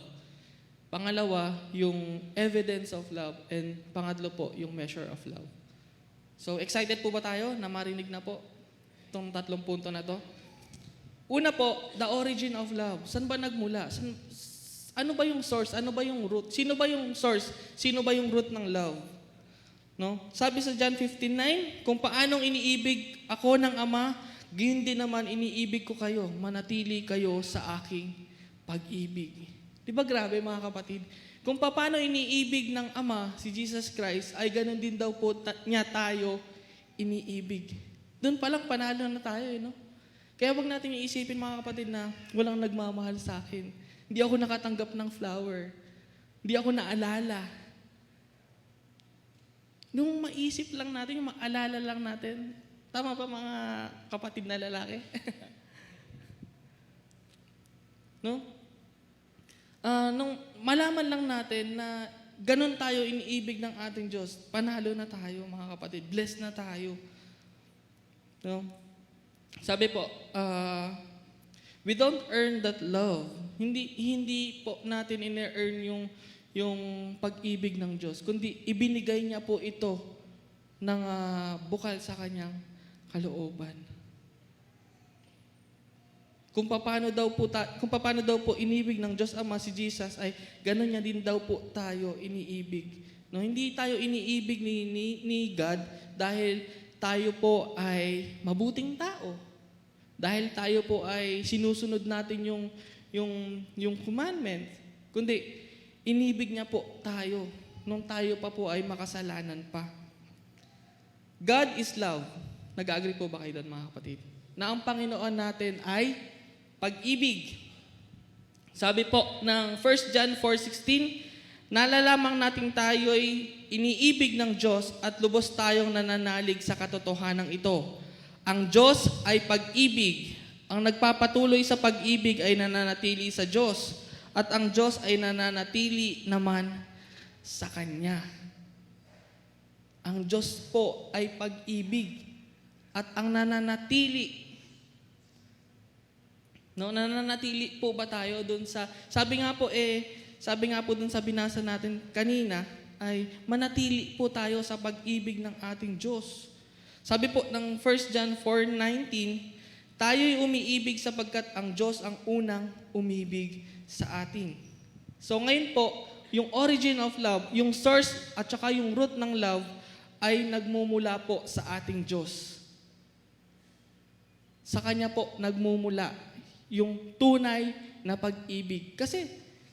Pangalawa, yung evidence of love. And pangatlo po, yung measure of love. So, excited po ba tayo na marinig na po itong 3 punto na to? Una po, the origin of love. Saan ba nagmula? Ano ba yung source? Ano ba yung root? Sino ba yung source? Sino ba yung root ng love? No? Sabi sa John 15:9, kung paanong iniibig ako ng Ama, gayon din naman iniibig ko kayo, manatili kayo sa aking pag-ibig. Di ba grabe mga kapatid? Kung paano iniibig ng Ama si Jesus Christ, ay ganun din daw po niya tayo iniibig. Doon palang panalo na tayo, no? Kaya wag natin iisipin mga kapatid na walang nagmamahal sa akin. Hindi ako nakatanggap ng flower. Hindi ako naalala. Nung maisip lang natin, yung maalala lang natin, tama ba mga kapatid na lalaki? No? Nung malaman lang natin na ganun tayo iniibig ng ating Diyos, panalo na tayo mga kapatid, blessed na tayo. No? Sabi po, we don't earn that love. Hindi po natin ine-earn yung pag-ibig ng Diyos, kundi ibinigay niya po ito ng bukal sa kanyang kalooban. Kung paano daw po inibig ng Diyos Ama si Jesus, ay gano'n niya din daw po tayo iniibig. No, hindi tayo iniibig ni God dahil tayo po ay mabuting tao. Dahil tayo po ay sinusunod natin yung commandment. Kundi inibig niya po tayo nung tayo pa po ay makasalanan pa. God is love. Nag-agree po ba kayo doon mga kapatid? Na ang Panginoon natin ay pag-ibig. Sabi po ng 1 John 4:16, nalalamang natin tayo'y iniibig ng Diyos at lubos tayong nananalig sa katotohanan ito. Ang Diyos ay pag-ibig. Ang nagpapatuloy sa pag-ibig ay nananatili sa Diyos at ang Diyos ay nananatili naman sa Kanya. Ang Diyos po ay pag-ibig at ang nananatili. No, nananatili po ba tayo doon sa sabi nga po doon sa binasa natin kanina ay manatili po tayo sa pag-ibig ng ating Diyos. Sabi po ng 1 John 4:19, tayo'y umiibig sapagkat ang Diyos ang unang umibig sa atin. So ngayon po, yung origin of love, yung source at saka yung root ng love ay nagmumula po sa ating Diyos. Sa Kanya po nagmumula yung tunay na pag-ibig. Kasi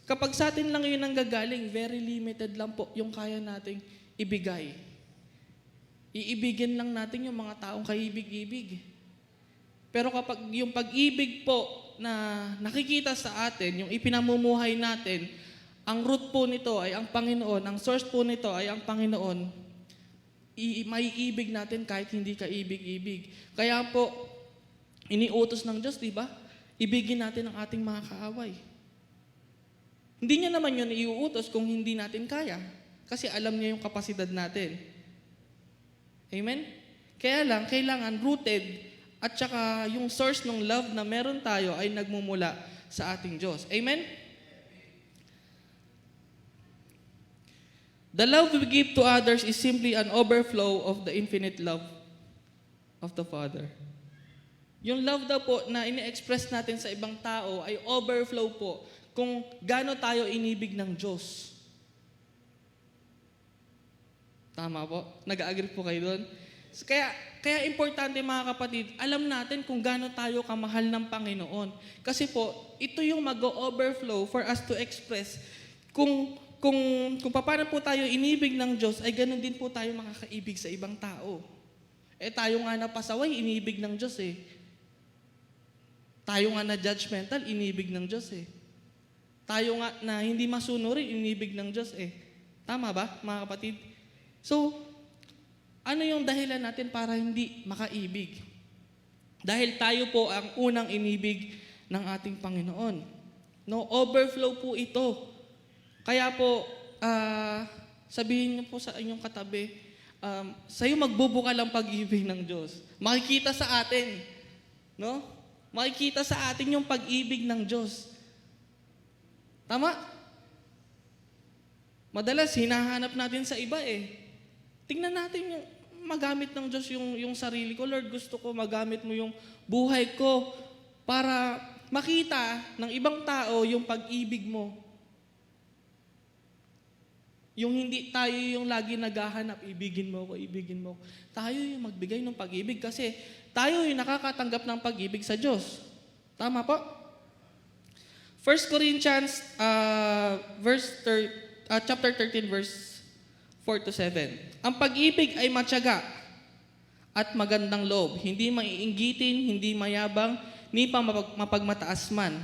kapag sa atin lang yun ang gagaling, very limited lang po yung kaya nating ibigay. Iibigin lang natin yung mga taong kaibig-ibig. Pero kapag yung pag-ibig po na nakikita sa atin, yung ipinamumuhay natin, ang root po nito ay ang Panginoon, ang source po nito ay ang Panginoon, maiibig natin kahit hindi kaibig-ibig. Kaya po, iniutos ng Diyos, di ba? Ibigin natin ang ating mga kaaway. Hindi niya naman yun iuutos kung hindi natin kaya. Kasi alam niya yung kapasidad natin. Amen? Kaya lang, kailangan rooted at saka yung source ng love na meron tayo ay nagmumula sa ating Diyos. Amen? The love we give to others is simply an overflow of the infinite love of the Father. Yung love daw po na ini-express natin sa ibang tao ay overflow po kung gaano tayo inibig ng Diyos. Tama po? Nag-agree po kayo doon? Kaya importante mga kapatid, alam natin kung gaano tayo kamahal ng Panginoon. Kasi po, ito yung mag-overflow for us to express kung paano po tayo inibig ng Diyos, ay ganun din po tayo makakaibig sa ibang tao. Tayo nga na pasaway, inibig ng Diyos eh. Tayo nga na judgmental, inibig ng Diyos eh. Tayo nga na hindi masunurin, inibig ng Diyos eh. Tama ba, mga kapatid? So, ano yung dahilan natin para hindi makaibig? Dahil tayo po ang unang inibig ng ating Panginoon. No, overflow po ito. Kaya po, sabihin niyo po sa inyong katabi, sa'yo magbubukal ang pag-ibig ng Diyos. Makikita sa atin. No? Makikita sa atin yung pag-ibig ng Diyos. Tama? Madalas, hinahanap natin sa iba eh. Tingnan natin yung magamit ng Diyos yung sarili ko. Lord, gusto ko magamit mo yung buhay ko para makita ng ibang tao yung pag-ibig mo. Yung hindi tayo yung lagi naghahanap, ibigin mo ako, ibigin mo ako. Tayo yung magbigay ng pag-ibig kasi tayo yung nakakatanggap ng pag-ibig sa Diyos. Tama po? 1 Corinthians chapter 13 verse 4 to 7. Ang pag-ibig ay matyaga at magandang loob, hindi maiinggitin, hindi mayabang, ni pa mapagmataas man.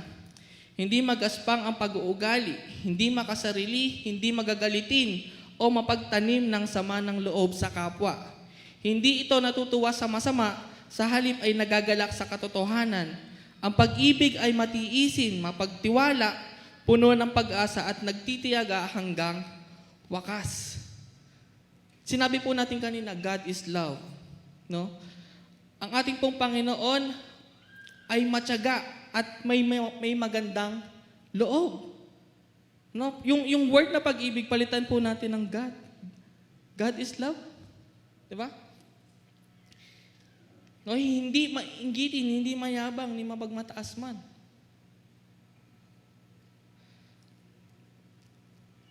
Hindi magaspang ang pag-uugali, hindi makasarili, hindi magagalitin, o mapagtanim ng sama ng loob sa kapwa. Hindi ito natutuwa sa masama, sa halip ay nagagalak sa katotohanan. Ang pag-ibig ay matiisin, mapagtiwala, puno ng pag-asa at nagtitiyaga hanggang wakas. Sinabi po natin kanina, God is love. No? Ang ating pong Panginoon ay matyaga at may magandang loob. No? Yung word na pag-ibig, palitan po natin ng God. God is love. Di ba? No, hindi mainggitin, hindi mayabang, ni mapagmataas man.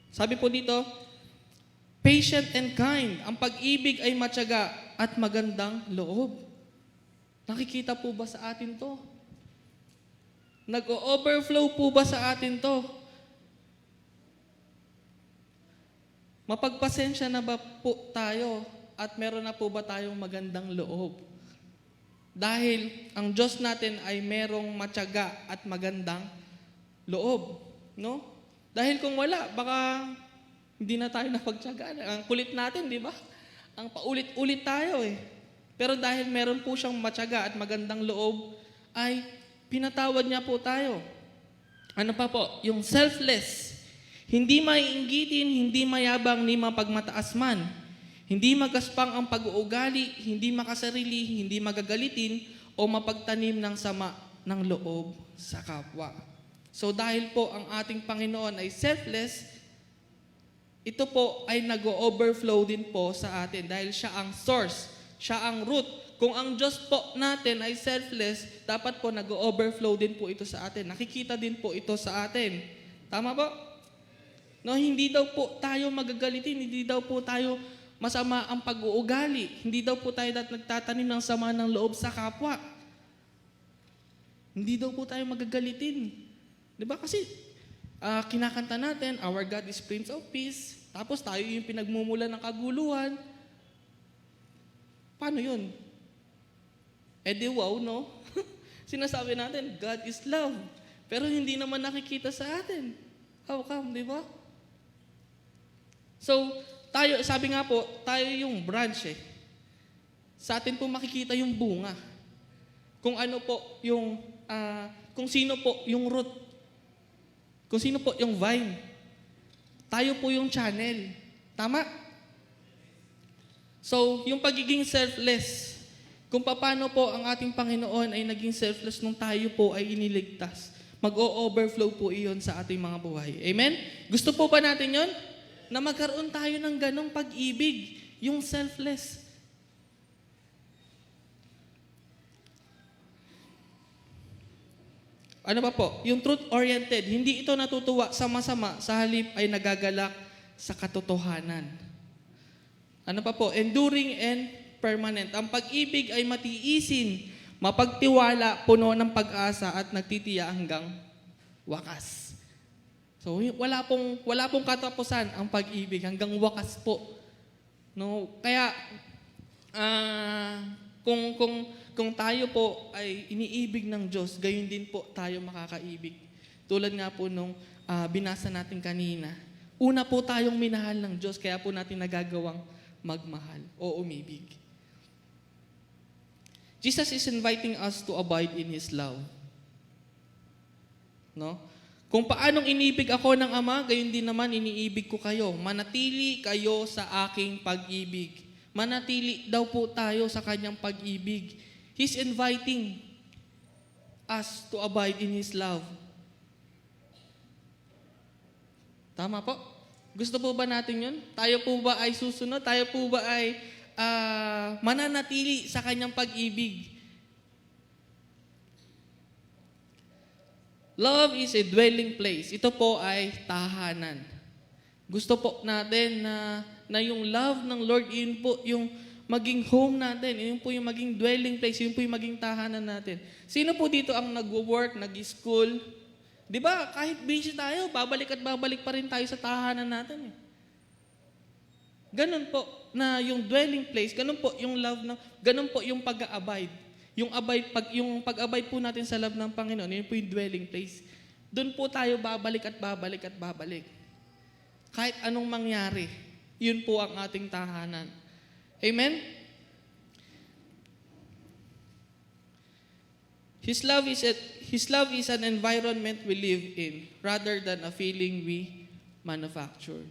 Sabi po dito, patient and kind. Ang pag-ibig ay matyaga at magandang loob. Nakikita po ba sa atin to? Nag-o-overflow po ba sa atin to? Mapagpasensya na ba po tayo at meron na po ba tayong magandang loob? Dahil ang Diyos natin ay merong matyaga at magandang loob. No? Dahil kung wala, baka hindi na tayo napagtyagaan. Ang kulit natin, di ba? Ang paulit-ulit tayo eh. Pero dahil meron po siyang matyaga at magandang loob, ay pinatawad niya po tayo. Ano pa po? Yung selfless. Hindi maiinggitin, hindi mayabang, ni mapagmataas man. Hindi magaspang ang pag-uugali, hindi makasarili, hindi magagalitin, o mapagtanim ng sama ng loob sa kapwa. So dahil po ang ating Panginoon ay selfless, ito po ay nag-overflow din po sa atin dahil siya ang source, siya ang root. Kung ang Diyos po natin ay selfless, dapat po nag-overflow din po ito sa atin. Nakikita din po ito sa atin. Tama po? No, hindi daw po tayo magagalitin, hindi daw po tayo masama ang pag-uugali, hindi daw po tayo nagtatanim ng sama ng loob sa kapwa. Hindi daw po tayo magagalitin. Di ba? Kasi kinakanta natin, our God is Prince of Peace, tapos tayo yung pinagmumula ng kaguluhan. Paano yun? Eh di wow, no? Sinasabi natin, God is love. Pero hindi naman nakikita sa atin. How come, di ba? So, tayo, sabi nga po, tayo yung branch eh. Sa atin po makikita yung bunga. Kung ano po yung, kung sino po yung root. Kung sino po yung vine. Tayo po yung channel. Tama? So, yung pagiging selfless, kung paano po ang ating Panginoon ay naging selfless nung tayo po ay iniligtas, mag-o-overflow po iyon sa ating mga buhay. Amen? Gusto po ba natin yon? Na magkaroon tayo ng ganong pag-ibig, yung selfless. Ano pa po? Yung truth-oriented. Hindi ito natutuwa sa masama, sa halip ay nagagalak sa katotohanan. Ano pa po? Enduring and permanent. Ang pag-ibig ay matiisin, mapagtiwala, puno ng pag-asa at nagtitiya hanggang wakas. So wala pong katapusan ang pag-ibig, hanggang wakas po. No, kaya kung tayo po ay iniibig ng Diyos, gayon din po tayo makakaibig. Tulad nga po nung binasa natin kanina. Una po tayong minahal ng Diyos, kaya po natin nagagawang magmahal o umibig. Jesus is inviting us to abide in His love. No? Kung paanong inibig ako ng Ama, gayon din naman iniibig ko kayo. Manatili kayo sa aking pag-ibig. Manatili daw po tayo sa kanyang pag-ibig. He's inviting us to abide in His love. Tama po? Gusto po ba natin yun? Tayo po ba ay susunod? Tayo po ba ay mananatili sa kanyang pag-ibig? Love is a dwelling place. Ito po ay tahanan. Gusto po natin na yung love ng Lord, yun po yung maging home natin. Yun po yung maging dwelling place. Yun po yung maging tahanan natin. Sino po dito ang nag-work, nag-school? Di ba? Kahit busy tayo, babalik at babalik pa rin tayo sa tahanan natin. Ganun po na yung dwelling place, ganun po yung love, ganun po yung pag-abide. Yung pag-abide po natin sa love ng Panginoon, yun po yung dwelling place. Doon po tayo babalik at babalik at babalik. Kahit anong mangyari, yun po ang ating tahanan. Amen? His love is an environment we live in rather than a feeling we manufacture.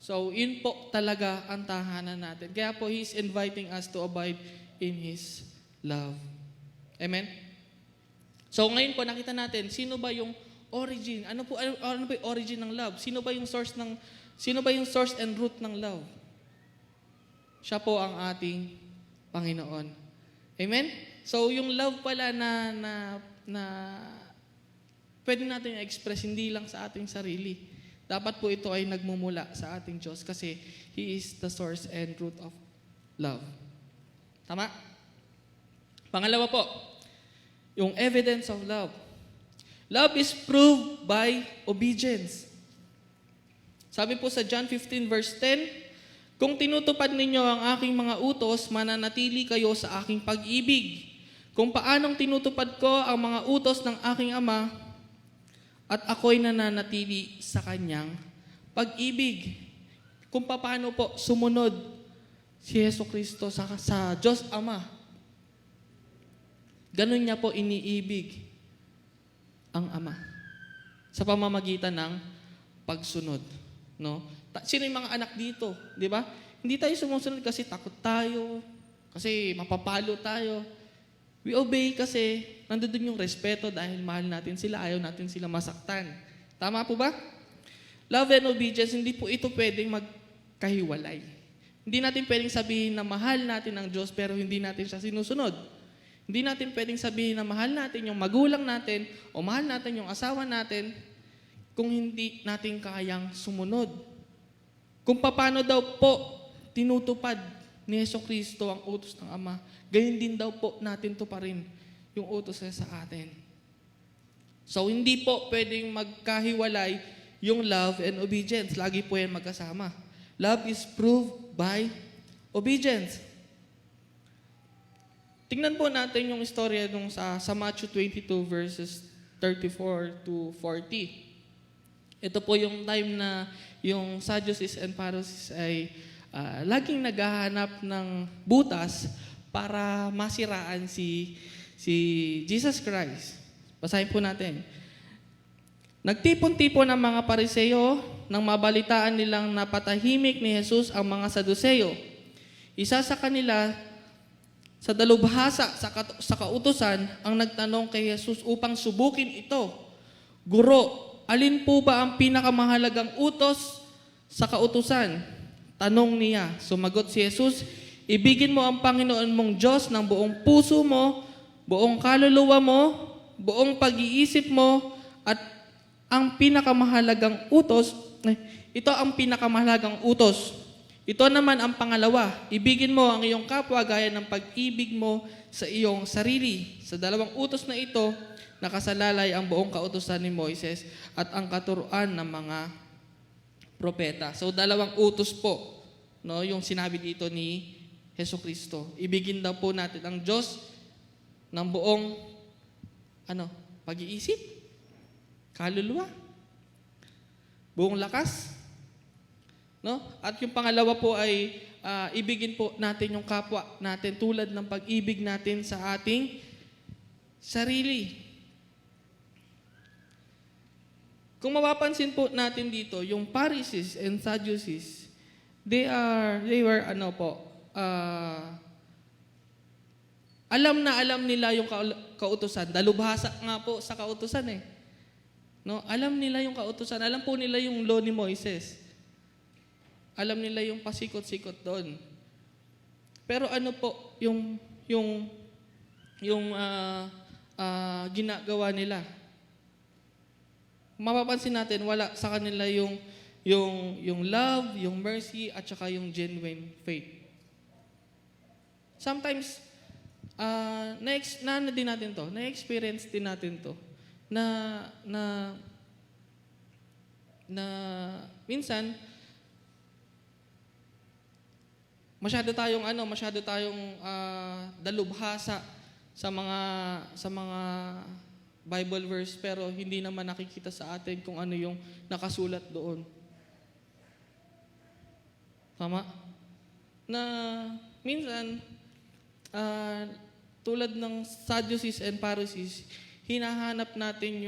So, yun po talaga ang tahanan natin. Kaya po, He's inviting us to abide in His love. Amen? So, ngayon po, nakita natin, sino ba yung origin? Ano ba yung origin ng love? Sino ba yung source and root ng love? Siya po ang ating Panginoon. Amen? So, yung love pala na pwede natin i-express hindi lang sa ating sarili. Dapat po ito ay nagmumula sa ating Diyos kasi He is the source and root of love. Tama? Pangalawa po, yung evidence of love. Love is proved by obedience. Sabi po sa John 15 verse 10, kung tinutupad ninyo ang aking mga utos, mananatili kayo sa aking pag-ibig. Kung paanong tinutupad ko ang mga utos ng aking Ama, at ako'y nananatili sa kanyang pag-ibig. Kung paano po sumunod si Jesucristo sa Diyos Ama. Ganun niya po iniibig ang Ama sa pamamagitan ng pagsunod, no? Sino yung mga anak dito, di ba? Hindi tayo sumusunod kasi takot tayo, kasi mapapalo tayo. We obey kasi nandoon yung respeto dahil mahal natin sila, ayaw natin sila masaktan. Tama po ba? Love and obedience, hindi po ito pwedeng magkahiwalay. Hindi natin pwedeng sabihin na mahal natin ang Diyos pero hindi natin siya sinusunod. Hindi natin pwedeng sabihin na mahal natin yung magulang natin o mahal natin yung asawa natin kung hindi natin kayang sumunod. Kung paano daw po tinutupad ni Jesucristo ang utos ng Ama, gayon din daw po natin tuparin yung utos niya sa atin. So, hindi po pwedeng magkahiwalay yung love and obedience. Lagi po yan magkasama. Love is proved by obedience. Tingnan po natin yung istorya nung sa Matthew 22 verses 34 to 40. Ito po yung time na yung Sadducees and Pharisees ay laging naghahanap ng butas para masiraan si Jesus Christ. Basahin po natin. Nagtipon-tipon ang mga Pariseo nang mabalitaan nilang napatahimik ni Jesus ang mga Saduceo. Isa sa kanila sa dalubhasa sa kautusan ang nagtanong kay Jesus upang subukin ito. Guro, alin po ba ang pinakamahalagang utos sa kautusan? Tanong niya. Sumagot si Jesus, ibigin mo ang Panginoon mong Diyos ng buong puso mo, buong kaluluwa mo, buong pag-iisip mo, at ang pinakamahalagang utos, ito ang pinakamahalagang utos. Ito naman ang pangalawa, ibigin mo ang iyong kapwa gaya ng pag-ibig mo sa iyong sarili. Sa dalawang utos na ito, nakasalalay ang buong kautusan ni Moises at ang katuruan ng mga propeta. So, dalawang utos po, no, yung sinabi dito ni Jesucristo. Ibigin daw po natin ang Diyos ng buong pag-iisip, kaluluwa, buong lakas, no? At yung pangalawa po ay ibigin po natin yung kapwa natin tulad ng pag-ibig natin sa ating sarili. Kung mapapansin po natin dito, yung Pharisees and Sadducees, they were alam nila yung kautusan. Dalubhasa nga po sa kautusan eh. No, alam nila yung kautusan. Alam po nila yung law ni Moises. Alam nila yung pasikot-sikot doon. Pero ano po yung ginagawa nila? Mapapansin natin, wala sa kanila yung yung love, yung mercy, at saka yung genuine faith. Sometimes, na din natin to, na-experience din natin to, na minsan, masyado tayong dalubhasa sa mga Bible verse, pero hindi naman nakikita sa atin kung ano yung nakasulat doon. Tama? Na minsan, tulad ng Sadducees and Pharisees, hinahanap natin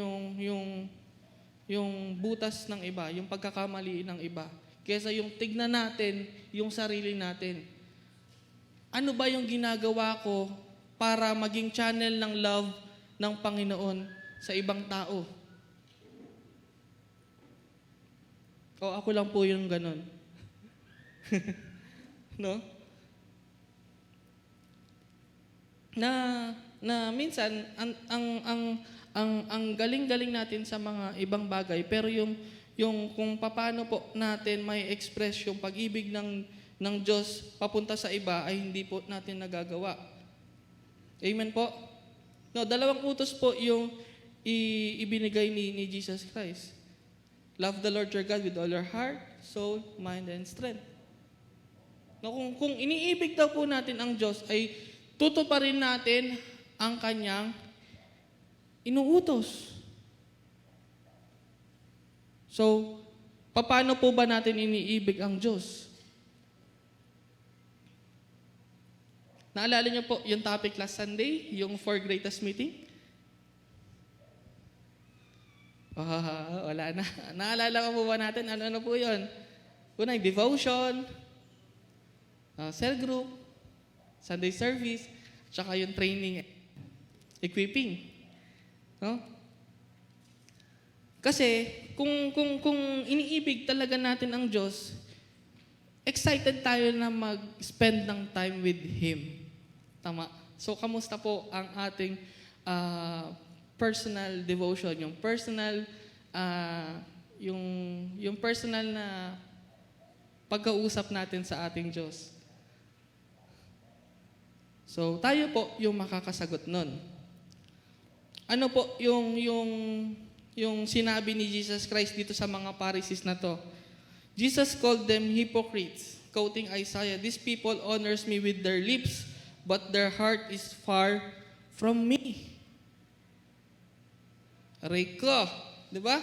yung butas ng iba, yung pagkakamali ng iba, kaysa yung tignan natin yung sarili natin. Ano ba yung ginagawa ko para maging channel ng love ng Panginoon sa ibang tao? O ako lang po yung ganun. No? Na minsan ang galing-galing natin sa mga ibang bagay, pero yung kung paano po natin may express yung pag-ibig ng Diyos papunta sa iba ay hindi po natin nagagawa. Amen po? No, 2 utos po yung ibinigay ni Jesus Christ. Love the Lord your God with all your heart, soul, mind, and strength. No, kung iniibig daw po natin ang Diyos, ay tutuparin natin ang kanyang inuutos. So, paano po ba natin iniibig ang Diyos? Naalala niyo po yung topic last Sunday, yung 4 greatest meeting? Wala na. Naalala ko po ba natin? Ano po yun? Una, devotion, cell group, Sunday service, tsaka yung training, equipping. No? Kasi, kung iniibig talaga natin ang Diyos, excited tayo na mag-spend ng time with Him. Tama. So, kamusta po ang ating personal devotion, yung personal yung personal na pagkausap natin sa ating Diyos? So, tayo po yung makakasagot nun. Ano po yung sinabi ni Jesus Christ dito sa mga Pharisees na to? Jesus called them hypocrites, quoting Isaiah, "These people honors me with their lips, but their heart is far from me." Aray ko, di ba?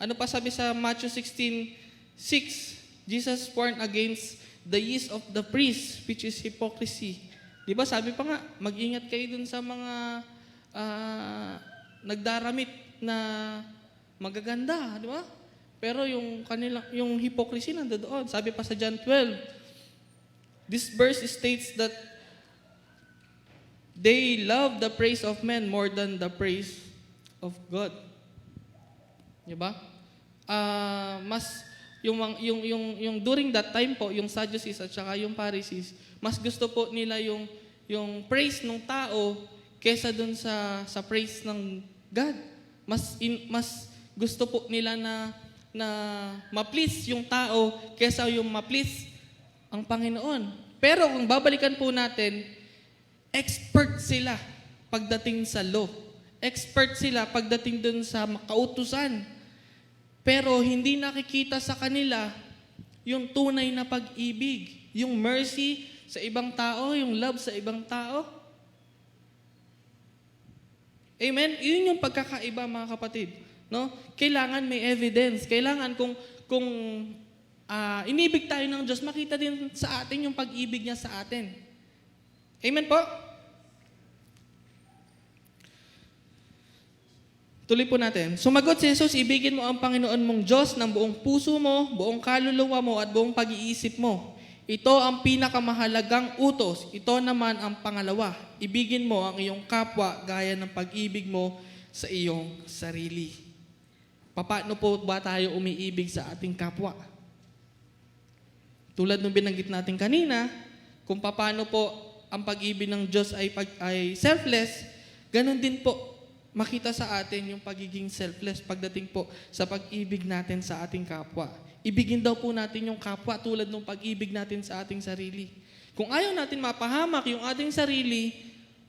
Ano pa sabi sa Matthew 16:6? Jesus warned against the yeast of the priest, which is hypocrisy. Di ba sabi pa nga, mag-ingat kayo dun sa mga nagdaramit na magaganda, di ba? Pero yung hypocrisy nandoon. Sabi pa sa John 12, this verse states that they love the praise of men more than the praise of God. Di ba? Mas yung during that time po, yung Sadducees at saka yung Pharisees, mas gusto po nila yung praise ng tao kesa dun sa praise ng God. Mas gusto po nila na ma-please yung tao kesa yung ma-please ang Panginoon. Pero kung babalikan po natin, expert sila pagdating sa law. Expert sila pagdating dun sa kautusan. Pero hindi nakikita sa kanila yung tunay na pag-ibig, yung mercy sa ibang tao, yung love sa ibang tao. Amen? Yun yung pagkakaiba, mga kapatid. No? Kailangan may evidence. Kailangan kung inibig tayo ng Diyos, makita din sa atin yung pag-ibig niya sa atin. Amen po? Tuloy po natin. Sumagot si Jesus, ibigin mo ang Panginoon mong Diyos ng buong puso mo, buong kaluluwa mo, at buong pag-iisip mo. Ito ang pinakamahalagang utos. Ito naman ang pangalawa. Ibigin mo ang iyong kapwa gaya ng pag-ibig mo sa iyong sarili. Paano po ba tayo umiibig sa ating kapwa? Tulad ng binanggit natin kanina, kung paano po ang pag-ibig ng Diyos ay selfless, ganun din po makita sa atin yung pagiging selfless pagdating po sa pag-ibig natin sa ating kapwa. Ibigin daw po natin yung kapwa tulad ng pag-ibig natin sa ating sarili. Kung ayaw natin mapahamak yung ating sarili,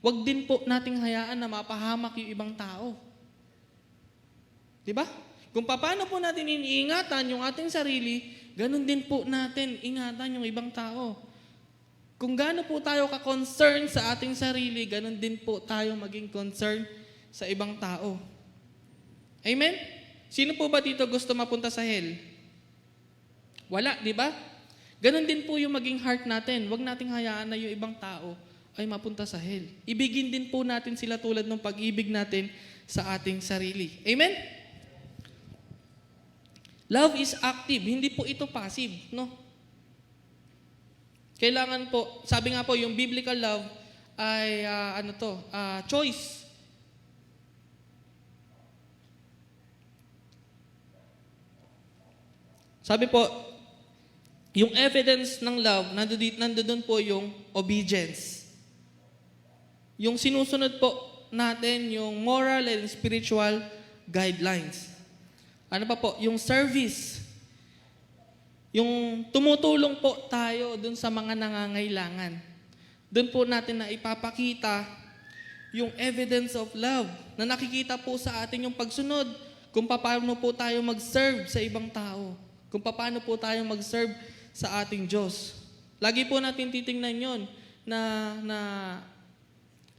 wag din po nating hayaan na mapahamak yung ibang tao. Diba? Kung paano po natin iniingatan yung ating sarili, ganun din po natin ingatan yung ibang tao. Kung gaano po tayo ka-concern sa ating sarili, ganun din po tayo maging concern sa ibang tao. Amen? Sino po ba dito gusto mapunta sa hell? Wala, di ba? Ganun din po yung maging heart natin. Huwag nating hayaan na yung ibang tao ay mapunta sa hell. Ibigin din po natin sila tulad ng pag-ibig natin sa ating sarili. Amen? Love is active, hindi po ito passive, no? Kailangan po, sabi nga po, yung biblical love ay choice. Sabi po, yung evidence ng love, nandoon po yung obedience. Yung sinusunod po natin, yung moral and spiritual guidelines. Ano pa po? Yung service. Yung tumutulong po tayo dun sa mga nangangailangan. Dun po natin na ipapakita yung evidence of love na nakikita po sa atin yung pagsunod kung paano po tayo mag-serve sa ibang tao. Kung paano po tayo mag-serve sa ating Diyos. Lagi po natin titingnan yon na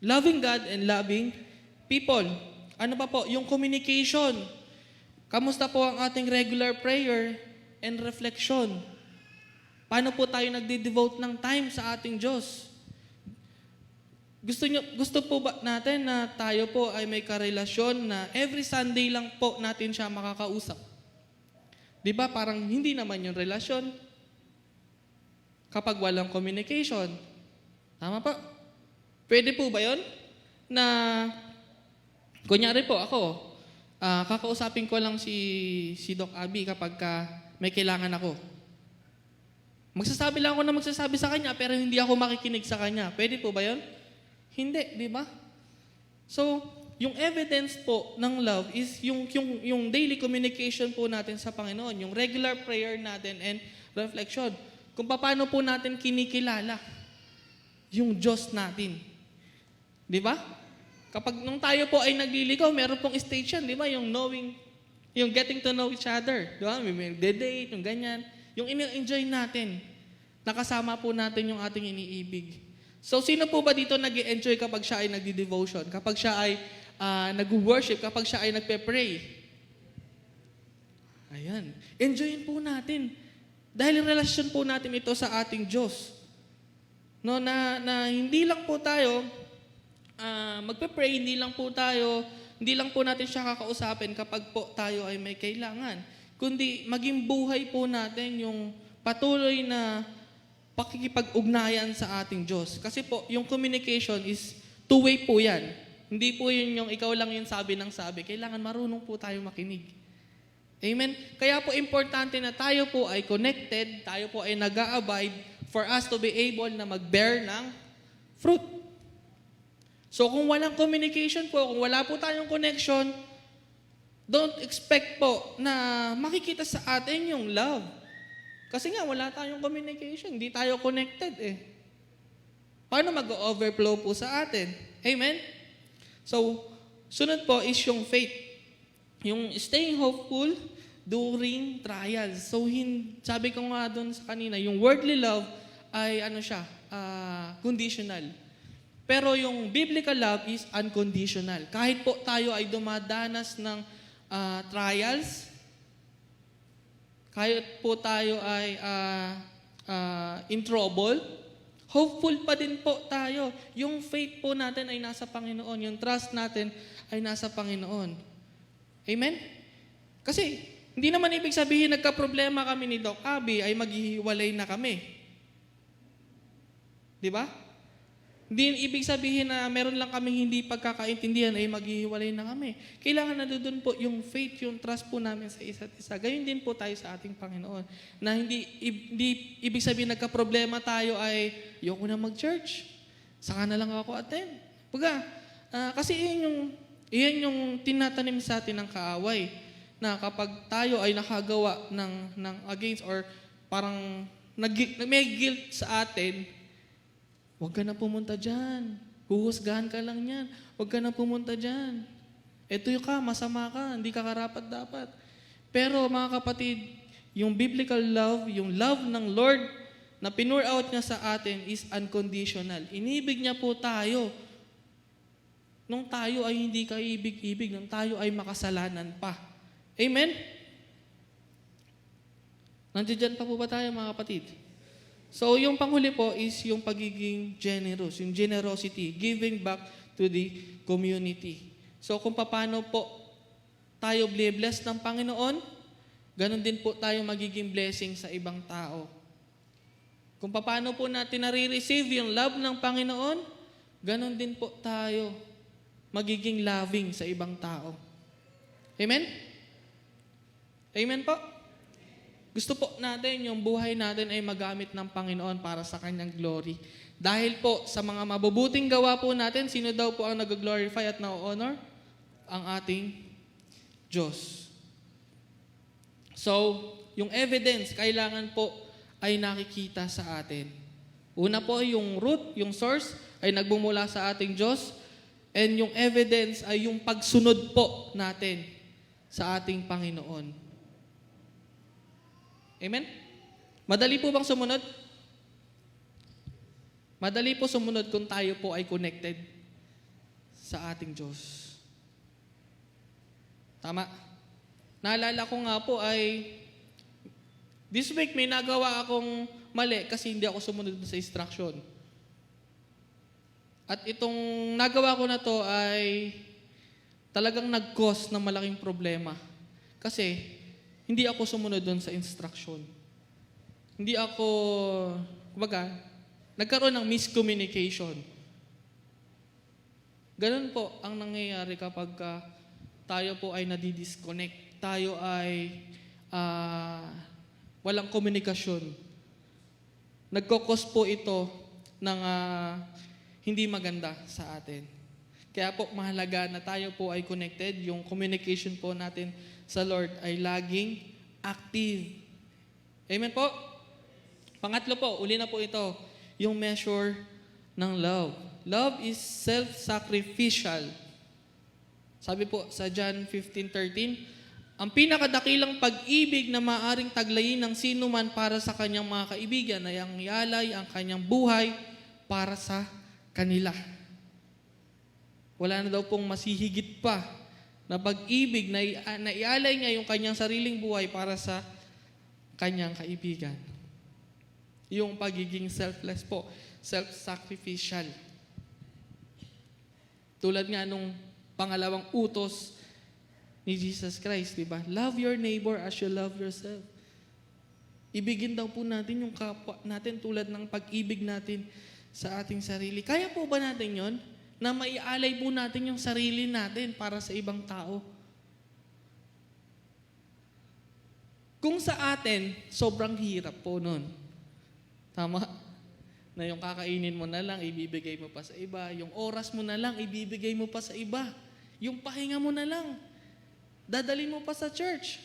loving God and loving people. Ano pa po? Yung communication. Kamusta po ang ating regular prayer and reflection? Paano po tayo nagde-devote ng time sa ating Diyos? Gusto po ba natin na tayo po ay may karelasyon na every Sunday lang po natin siya makakausap? Di ba parang hindi naman yung relasyon kapag walang communication? Tama po? Pwede po ba yun? Na, kunyari po ako, kakausapin ko lang si Doc Abby kapag may kailangan ako. Magsasabi lang ako na magsasabi sa kanya pero hindi ako makikinig sa kanya. Pwede po ba yun? Hindi, di ba? So, yung evidence po ng love is yung daily communication po natin sa Panginoon, yung regular prayer natin and reflection. Kung paano po natin kinikilala yung Diyos natin. Di ba? Kapag nung tayo po ay nagliligaw, meron pong stage yan, di ba? Yung knowing, yung getting to know each other. Di ba? May date, yung ganyan. Yung ini-enjoy natin. Nakasama po natin yung ating iniibig. So, sino po ba dito nag-enjoy kapag siya ay nagdi-devotion? Kapag siya ay nag-worship? Kapag siya ay nagpe-pray? Ayan. Enjoyin po natin. Dahil relasyon po natin ito sa ating Diyos. No, na hindi lang po tayo magpe-pray, hindi lang po natin siya kakausapin kapag po tayo ay may kailangan. Kundi maging buhay po natin yung patuloy na pakikipag-ugnayan sa ating Diyos. Kasi po, yung communication is two-way po yan. Hindi po yun yung ikaw lang yung sabi ng sabi. Kailangan marunong po tayo makinig. Amen? Kaya po importante na tayo po ay connected, tayo po ay nag-a-abide for us to be able na mag-bear ng fruit. So kung walang communication po, kung wala po tayong connection, don't expect po na makikita sa atin yung love. Kasi nga wala tayong communication, hindi tayo connected eh. Paano mag-overflow po sa atin? Amen? So, sunod po is yung faith. Yung staying hopeful during trials. So, sabi ko nga doon sa kanina, yung worldly love ay conditional. Pero yung biblical love is unconditional. Kahit po tayo ay dumadanas ng trials, kahit po tayo ay in trouble, hopeful pa din po tayo. Yung faith po natin ay nasa Panginoon. Yung trust natin ay nasa Panginoon. Amen? Kasi, hindi naman ibig sabihin nagka-problema kami ni Doc Abby ay maghihiwalay na kami. Di ba? Hindi ibig sabihin na meron lang kaming hindi pagkakaintindihan ay maghihiwalay na kami. Kailangan na doon po yung faith, yung trust po namin sa isa't isa. Gayun din po tayo sa ating Panginoon. Na hindi ibig sabihin nagka-problema tayo ay ayoko na mag-church. Saka na lang ako attend. Kasi yun yung Iyan yung tinatanim sa atin ng kaaway, na kapag tayo ay nakagawa ng against or parang may guilt sa atin, huwag ka na pumunta dyan. Huhusgahan ka lang yan. Huwag ka na pumunta dyan. Ito yung masama ka, hindi ka karapat dapat. Pero mga kapatid, yung biblical love, yung love ng Lord na pinur out niya sa atin is unconditional. Inibig niya po tayo. Nung tayo ay hindi kaibig-ibig, nung tayo ay makasalanan pa. Amen? Nandiyan pa po ba tayo mga kapatid? So yung panghuli po is yung pagiging generous, yung generosity, giving back to the community. So kung paano po tayo bless ng Panginoon, ganun din po tayo magiging blessing sa ibang tao. Kung paano po natin nare-receive yung love ng Panginoon, ganun din po tayo magiging loving sa ibang tao. Amen? Amen po? Gusto po natin yung buhay natin ay magamit ng Panginoon para sa Kanyang glory. Dahil po sa mga mabubuting gawa po natin, sino daw po ang nag-glorify at na-honor? Ang ating Diyos. So, yung evidence, kailangan po ay nakikita sa atin. Una po, yung root, yung source, ay nagmumula sa ating Diyos. And yung evidence ay yung pagsunod po natin sa ating Panginoon. Amen? Madali po bang sumunod? Madali po sumunod kung tayo po ay connected sa ating Diyos. Tama? Naalala ko nga po ay this week may nagawa akong mali kasi hindi ako sumunod sa instruction. At itong nagawa ko na to ay talagang nag-cause ng malaking problema. Kasi hindi ako sumunod doon sa instruction. Hindi ako, kumbaga, nagkaroon ng miscommunication. Ganun po ang nangyayari kapag tayo po ay nadidisconnect. Tayo ay walang komunikasyon. Nagkokos po ito ng hindi maganda sa atin. Kaya po mahalaga na tayo po ay connected. Yung communication po natin sa Lord ay laging active. Amen po? Pangatlo po, uli na po ito, yung measure ng love. Love is self-sacrificial. Sabi po sa John 15:13, ang pinakadakilang pag-ibig na maaring taglayin ng sino man para sa kanyang mga kaibigan ay ang ialay ang kanyang buhay para sa kanila. Wala na daw pong masihigit pa na pag-ibig na ialay niya yung kanyang sariling buhay para sa kanyang kaibigan. Yung pagiging selfless po, self-sacrificial. Tulad nga nung pangalawang utos ni Jesus Christ, di ba? Love your neighbor as you love yourself. Ibigin daw po natin yung kapwa natin tulad ng pag-ibig natin sa ating sarili. Kaya po ba natin yon? Na maialay po natin yung sarili natin para sa ibang tao. Kung sa atin, sobrang hirap po nun. Tama? Na yung kakainin mo na lang, ibibigay mo pa sa iba. Yung oras mo na lang, ibibigay mo pa sa iba. Yung pahinga mo na lang, dadalhin mo pa sa church.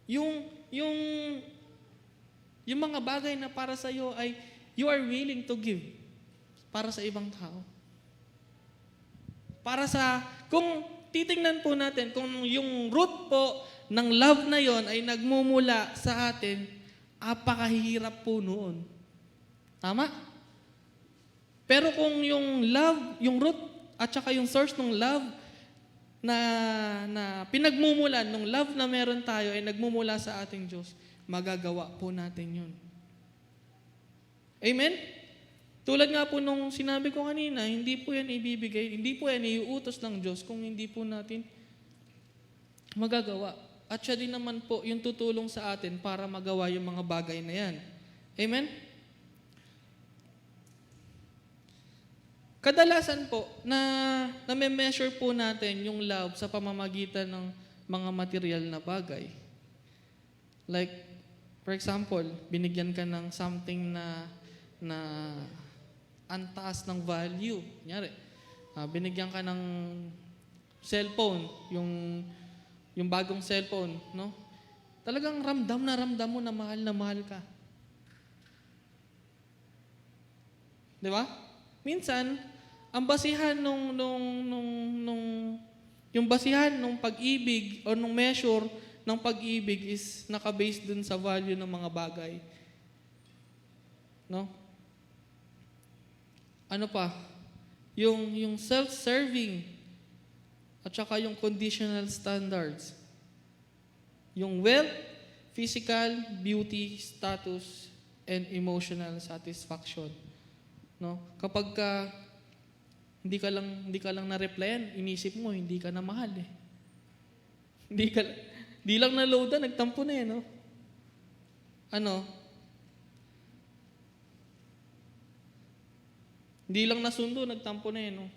Yung mga bagay na para sa iyo ay you are willing to give para sa ibang tao. Kung titingnan po natin, kung yung root po ng love na yon ay nagmumula sa atin, apakahirap po noon. Tama? Pero kung yung love, yung root at saka yung source ng love na pinagmumulan ng love na meron tayo ay nagmumula sa ating Diyos, magagawa po natin yun. Amen? Tulad nga po nung sinabi ko kanina, hindi po yan ibibigay, hindi po yan iuutos ng Diyos kung hindi po natin magagawa. At siya din naman po yung tutulong sa atin para magawa yung mga bagay na yan. Amen? Kadalasan po na may measure po natin yung love sa pamamagitan ng mga material na bagay. Like, for example, binigyan ka ng something na ang taas ng value. Kunyari, binigyan ka ng cellphone, yung bagong cellphone, no? Talagang ramdam mo na mahal ka. Di ba? Minsan, ang basihan yung basihan nung pag-ibig o nung measure ng pag-ibig is naka-base dun sa value ng mga bagay. No? Ano pa? Yung self-serving at saka yung conditional standards. Yung wealth, physical, beauty, status, and emotional satisfaction. No? Kapag hindi ka lang na-replyan, inisip mo hindi ka na mahal eh. Hindi lang na-loadan, nagtampo na eh, no? Hindi lang nasundo, nagtampo na eh, no?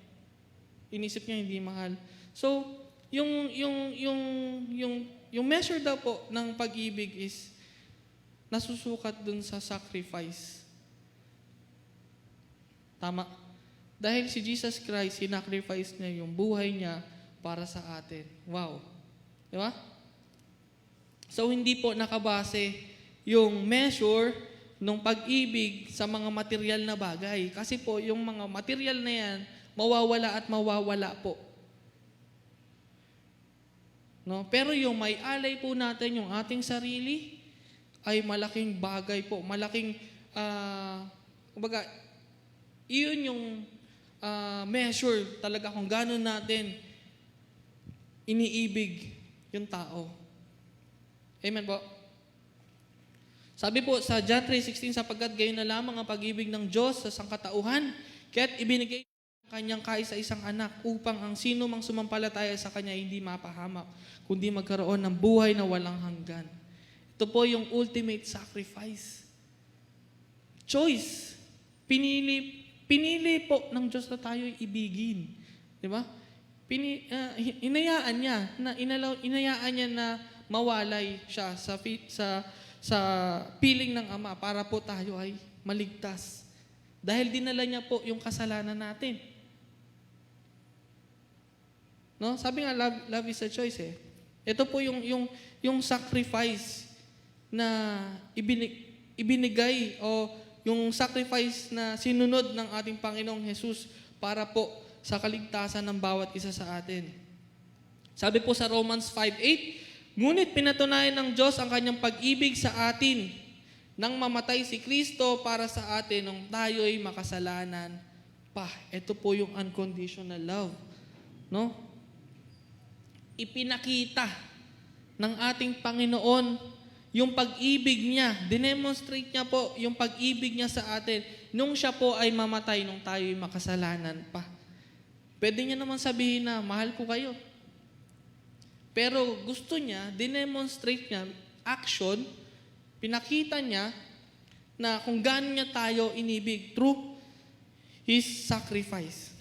Inisip niya hindi mahal. So, yung measure daw po ng pag-ibig is nasusukat dun sa sacrifice. Tama. Dahil si Jesus Christ, sinacrifice niya yung buhay niya para sa atin. Wow. Di ba? So, hindi po nakabase yung measure ng pag-ibig sa mga material na bagay. Kasi po, yung mga material na yan, mawawala at mawawala po. No? Pero yung may alay po natin, yung ating sarili, ay malaking bagay po. Malaking, kumbaga, iyon yung measure talaga kung gano'n natin iniibig yung tao. Amen po? Sabi po sa John 3:16, sapagkat gayon na lamang ang pag-ibig ng Diyos sa sangkatauhan, kaya't ibinigay ang kanyang kaisa-isang anak upang ang sino mang sumampalataya sa kanya hindi mapahamak, kundi magkaroon ng buhay na walang hanggan. Ito po yung ultimate sacrifice. Choice. Pinili po ng Diyos na tayo ibigin. Di ba? Inayaan niya na mawalay siya sa piling ng Ama para po tayo ay maligtas. Dahil dinala niya po yung kasalanan natin. No? Sabi nga, love is a choice eh. Ito po yung sacrifice na ibinigay o yung sacrifice na sinunod ng ating Panginoong Jesus para po sa kaligtasan ng bawat isa sa atin. Sabi po sa Romans 5:8, ngunit pinatunayan ng Diyos ang kanyang pag-ibig sa atin nang mamatay si Kristo para sa atin nung tayo'y makasalanan pa. Ito po yung unconditional love. No? Ipinakita ng ating Panginoon yung pag-ibig niya. Dinemonstrate niya po yung pag-ibig niya sa atin nung siya po ay mamatay nung tayo'y makasalanan pa. Pwede niya naman sabihin na, mahal ko kayo. Pero gusto niya, dinemonstrate niya, action, pinakita niya na kung gaano niya tayo inibig through His sacrifice.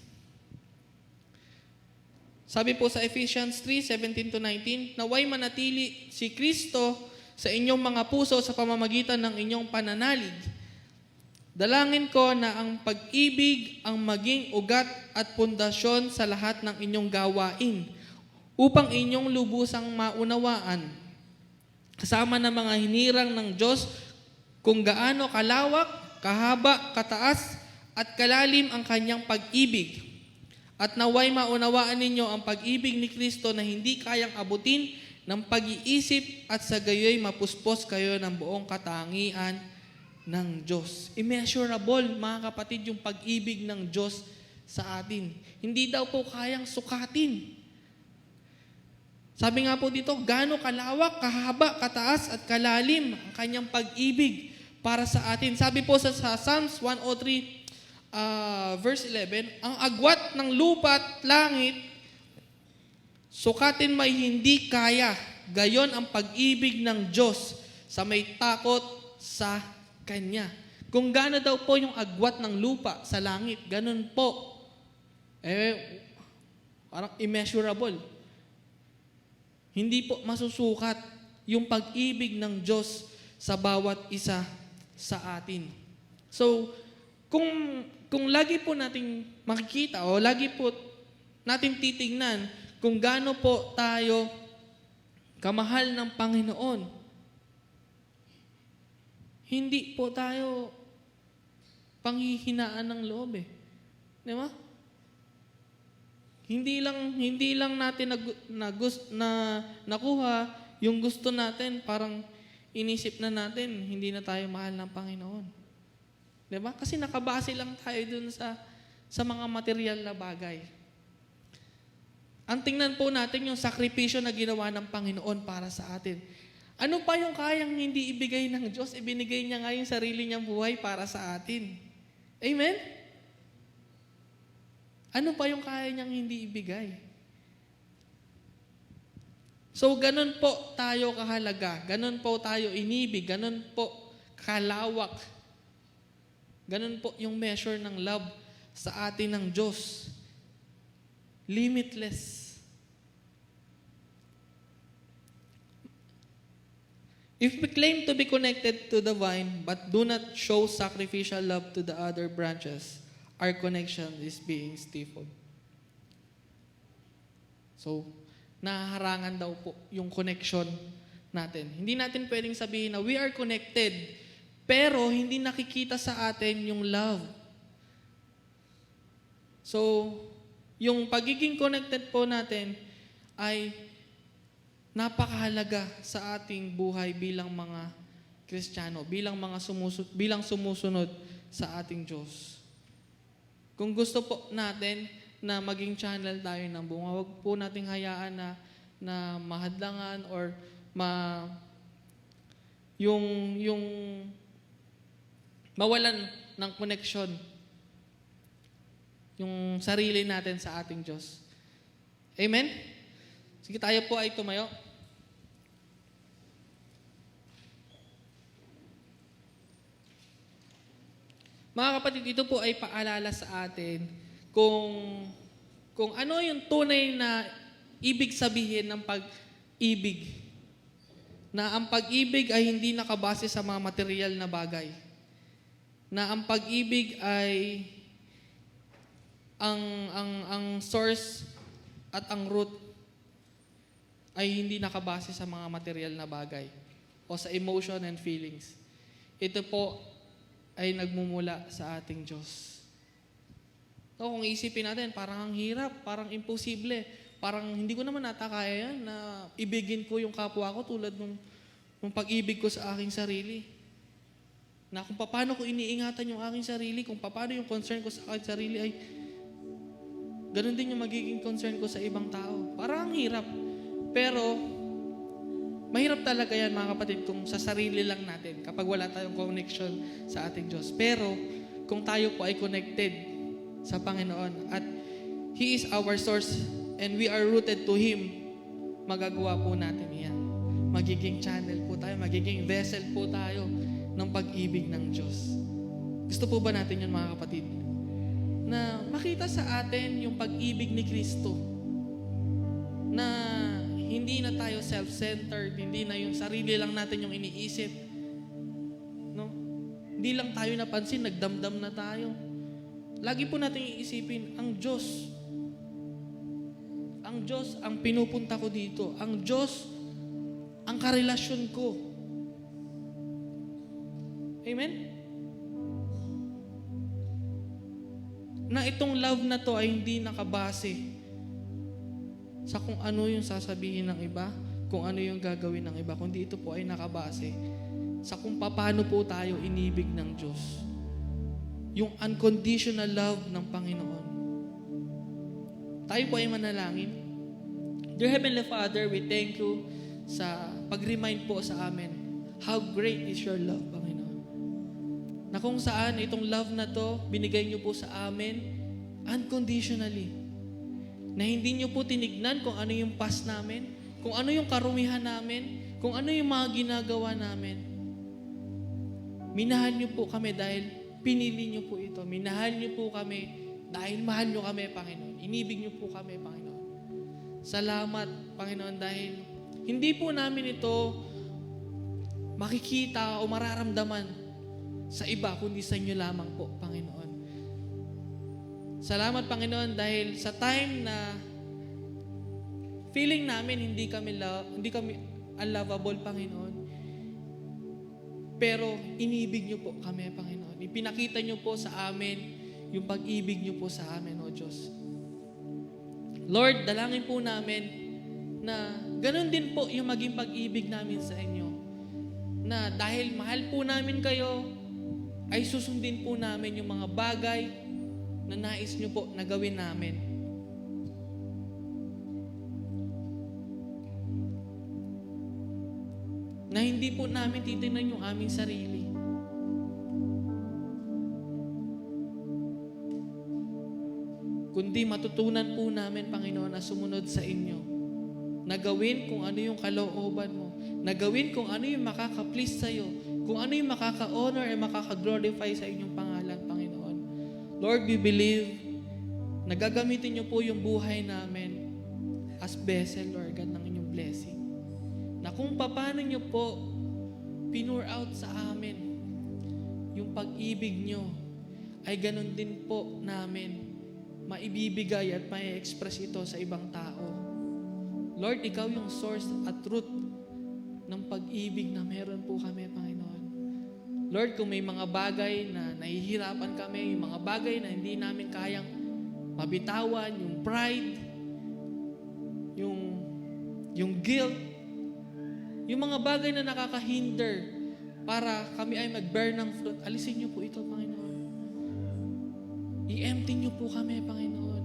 Sabi po sa Ephesians 3:17-19, naway manatili si Kristo sa inyong mga puso sa pamamagitan ng inyong pananalig. Dalangin ko na ang pag-ibig ang maging ugat at pundasyon sa lahat ng inyong gawain upang inyong lubusang maunawaan, kasama ng mga hinirang ng Diyos, kung gaano kalawak, kahaba, kataas, at kalalim ang kanyang pag-ibig. At naway maunawaan ninyo ang pag-ibig ni Kristo na hindi kayang abutin ng pag-iisip at sa gayoy mapuspos kayo ng buong katangian ng Diyos. Immeasurable, mga kapatid, yung pag-ibig ng Diyos sa atin. Hindi daw po kayang sukatin. Sabi nga po dito, gaano kalawak, kahaba, kataas, at kalalim ang kanyang pag-ibig para sa atin. Sabi po sa Psalms 103, verse 11, ang agwat ng lupa at langit, sukatin may hindi kaya, gayon ang pag-ibig ng Diyos sa may takot sa Kanya. Kung gaano daw po yung agwat ng lupa sa langit, ganun po. Parang immeasurable. Hindi po masusukat yung pag-ibig ng Diyos sa bawat isa sa atin. So, kung lagi po nating makikita o lagi po natin titingnan kung gaano po tayo kamahal ng Panginoon. Hindi po tayo panghihinaan ng loob eh. Di ba? Hindi lang natin nakuha yung gusto natin, parang inisip na natin, hindi na tayo mahal ng Panginoon. Di ba? Kasi nakabase lang tayo dun sa mga material na bagay. Ang tingnan po natin yung sakripisyo na ginawa ng Panginoon para sa atin. Ano pa yung kayang hindi ibigay ng Diyos? Ibinigay niya nga yung sarili niyang buhay para sa atin. Amen? Ano pa yung kaya niyang hindi ibigay? So, ganun po tayo kahalaga. Ganun po tayo inibig. Ganun po kalawak. Ganun po yung measure ng love sa atin ng Diyos. Limitless. If we claim to be connected to the vine but do not show sacrificial love to the other branches, our connection is being stifled. So, nahaharangan daw po yung connection natin. Hindi natin pwedeng sabihin na we are connected, pero hindi nakikita sa atin yung love. So, yung pagiging connected po natin ay napakahalaga sa ating buhay bilang mga Kristiyano, bilang sumusunod sa ating Diyos. Kung gusto po natin na maging channel tayo ng bunga, huwag po nating hayaan na mahadlangan or yung mawalan ng connection yung sarili natin sa ating Diyos. Amen? Sige, tayo po ay tumayo. Mga kapatid, ito po ay paalala sa atin kung ano yung tunay na ibig sabihin ng pag-ibig. Na ang pag-ibig ay hindi nakabase sa mga material na bagay. Na ang pag-ibig ay ang source at ang root ay hindi nakabase sa mga material na bagay o sa emotion and feelings. Ito po ay nagmumula sa ating Diyos. So, kung isipin natin, parang ang hirap, parang imposible, parang hindi ko naman natakaya yan na ibigin ko yung kapwa ko tulad nung pag-ibig ko sa aking sarili. Na kung paano ko iniingatan yung aking sarili, kung paano yung concern ko sa aking sarili ay ganun din yung magiging concern ko sa ibang tao. Parang ang hirap. Pero, mahirap talaga yan mga kapatid kung sa sarili lang natin, kapag wala tayong connection sa ating Diyos. Pero, kung tayo po ay connected sa Panginoon at He is our source and we are rooted to Him, magagawa po natin yan. Magiging channel po tayo, magiging vessel po tayo ng pag-ibig ng Diyos. Gusto po ba natin yun mga kapatid? Na makita sa atin yung pag-ibig ni Kristo. Na hindi na tayo self-centered, hindi na yung sarili lang natin yung iniisip. No? Hindi lang tayo napansin, nagdamdam na tayo. Lagi po natin iisipin, ang Diyos ang pinupunta ko dito. Ang Diyos ang karelasyon ko. Amen? Na itong love na to ay hindi nakabase sa kung ano yung sasabihin ng iba, kung ano yung gagawin ng iba, kundi ito po ay nakabase sa kung paano po tayo inibig ng Diyos. Yung unconditional love ng Panginoon. Tayo po ay manalangin. Dear Heavenly Father, we thank you sa pag-remind po sa amin how great is your love, Panginoon. Na kung saan itong love na to, binigay niyo po sa amin unconditionally. Na hindi niyo po tinignan kung ano yung past namin, kung ano yung karumihan namin, kung ano yung mga ginagawa namin. Minahal niyo po kami dahil pinili niyo po ito. Minahal niyo po kami dahil mahal niyo kami, Panginoon. Inibig niyo po kami, Panginoon. Salamat, Panginoon, dahil hindi po namin ito makikita o mararamdaman sa iba, kundi sa inyo lamang po, Panginoon. Salamat, Panginoon, dahil sa time na feeling namin hindi kami unlovable, Panginoon. Pero inibig niyo po kami, Panginoon. Ipinakita niyo po sa amin yung pag-ibig niyo po sa amin, O Diyos. Lord, dalangin po namin na ganun din po yung maging pag-ibig namin sa inyo. Na dahil mahal po namin kayo, ay susundin po namin yung mga bagay na nais niyo po na gawin namin. Na hindi po namin titingnan yung aming sarili. Kundi matutunan po namin, Panginoon, na sumunod sa inyo. Na gawin kung ano yung kalooban mo. Na gawin kung ano yung makaka-please sa'yo. Kung ano yung makaka-honor at makaka-glorify sa inyong pangalan, Panginoon. Lord, we believe na gagamitin niyo po yung buhay namin as vessel, Lord God, ng inyong blessing. Na kung paano niyo po pinur out sa amin yung pag-ibig niyo, ay ganun din po namin maibibigay at mai-express ito sa ibang tao. Lord, ikaw yung source at root ng pag-ibig na meron po kami, Panginoon. Lord, kung may mga bagay na nahihirapan kami, yung mga bagay na hindi namin kayang mabitawan, yung pride, yung guilt, yung mga bagay na nakakahinder para kami ay mag-bear ng fruit, alisin niyo po ito, Panginoon. I-empty niyo po kami, Panginoon.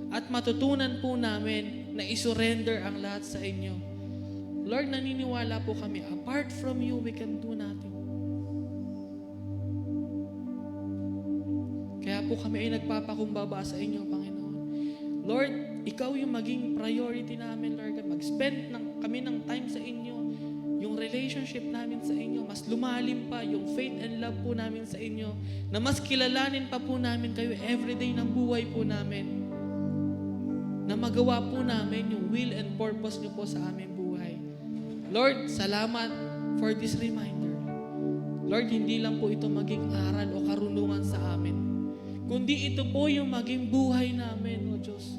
At matutunan po namin na isurrender ang lahat sa inyo. Lord, naniniwala po kami, apart from you, we can do nothing. Kaya po kami ay nagpapakumbaba sa inyo, Panginoon. Lord, ikaw yung maging priority namin, Lord. Mag-spend kami ng time sa inyo. Yung relationship namin sa inyo, mas lumalim pa yung faith and love po namin sa inyo, na mas kilalanin pa po namin kayo everyday ng buhay po namin, na magawa po namin yung will and purpose niyo po sa aming buhay. Lord, salamat for this reminder. Lord, hindi lang po ito maging aral o karunungan sa amin, kundi ito po yung maging buhay namin, O Diyos.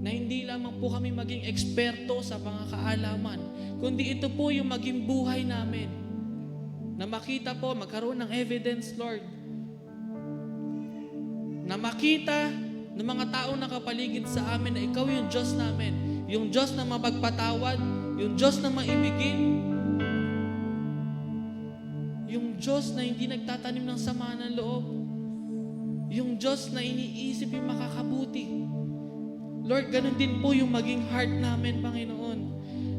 Na hindi lamang po kami maging eksperto sa mga kaalaman, kundi ito po yung maging buhay namin. Na makita po, magkaroon ng evidence, Lord. Na makita ng mga taong nakapaligid sa amin na ikaw yung Diyos namin. Yung Diyos na mapagpatawad, yung Diyos na maibigin, yung Diyos na hindi nagtatanim ng sama ng loob, yung Diyos na iniisip yung makakabuti. Lord, ganun din po yung maging heart namin, Panginoon.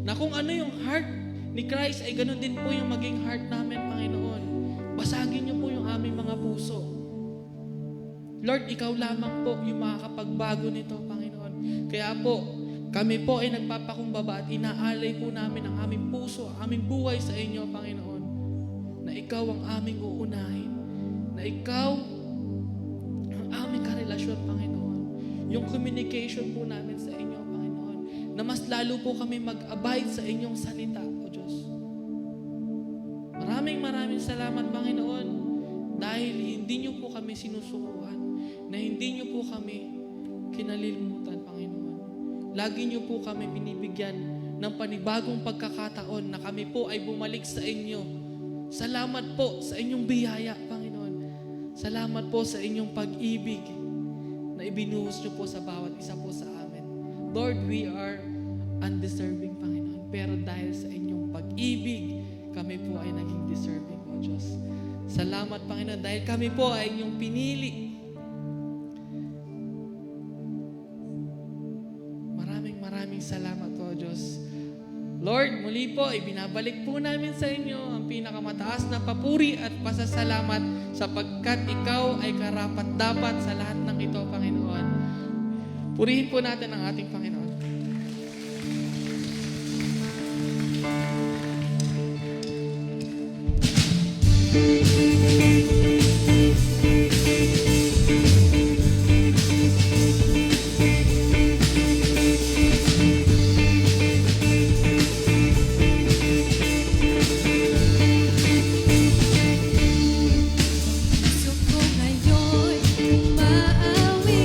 Na kung ano yung heart ni Christ, ay ganun din po yung maging heart namin, Panginoon. Basagin niyo po yung aming mga puso. Lord, ikaw lamang po yung makakapagbago nito, Panginoon. Kaya po, kami po ay nagpapakumbaba at inaalay po namin ang aming puso, ang aming buhay sa inyo, Panginoon. Na ikaw ang aming uunahin. Na ikaw ang aming karelasyon, Panginoon. Yung communication po namin sa inyo, Panginoon, na mas lalo po kami mag-abide sa inyong salita, O Diyos. Maraming salamat, Panginoon, dahil hindi niyo po kami sinusukuhan, na hindi niyo po kami kinalilimutan, Panginoon. Lagi niyo po kami binibigyan ng panibagong pagkakataon na kami po ay bumalik sa inyo. Salamat po sa inyong biyaya, Panginoon. Salamat po sa inyong pag-ibig na ibinuhos niyo po sa bawat isa po sa amin. Lord, we are undeserving, Panginoon. Pero dahil sa inyong pag-ibig, kami po ay naging deserving, O Diyos. Salamat, Panginoon, dahil kami po ay inyong pinili. Maraming salamat po, O Diyos. Lord, muli po, ibinabalik po namin sa inyo ang pinakamataas na papuri at pasasalamat sapagkat ikaw ay karapat-dapat sa lahat ng ito, Panginoon. Purihin po natin ang ating Panginoon. Puso ko ngayon umaawi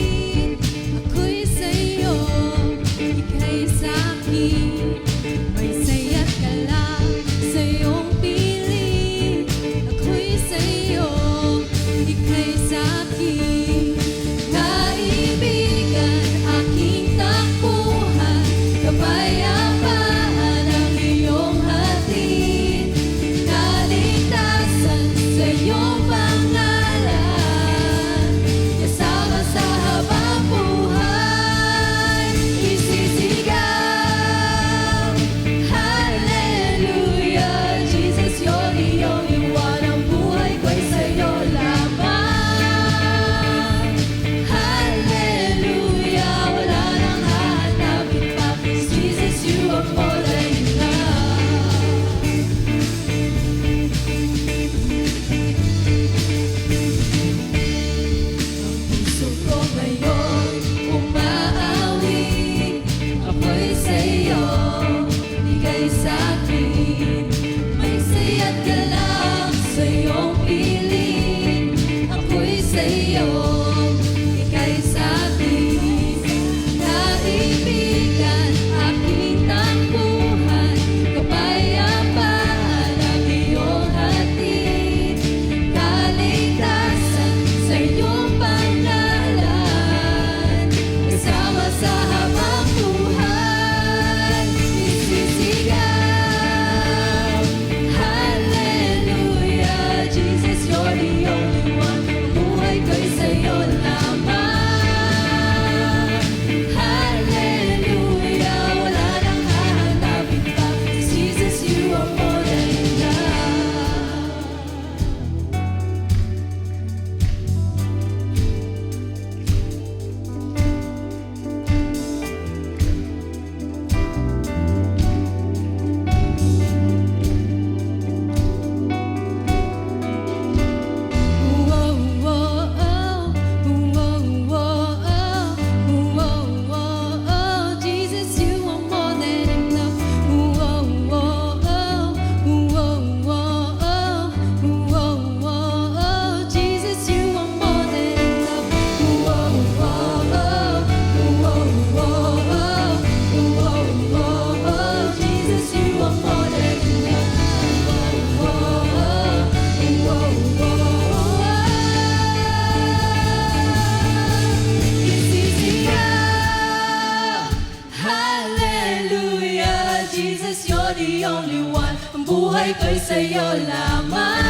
ko'y sa'yo lamang.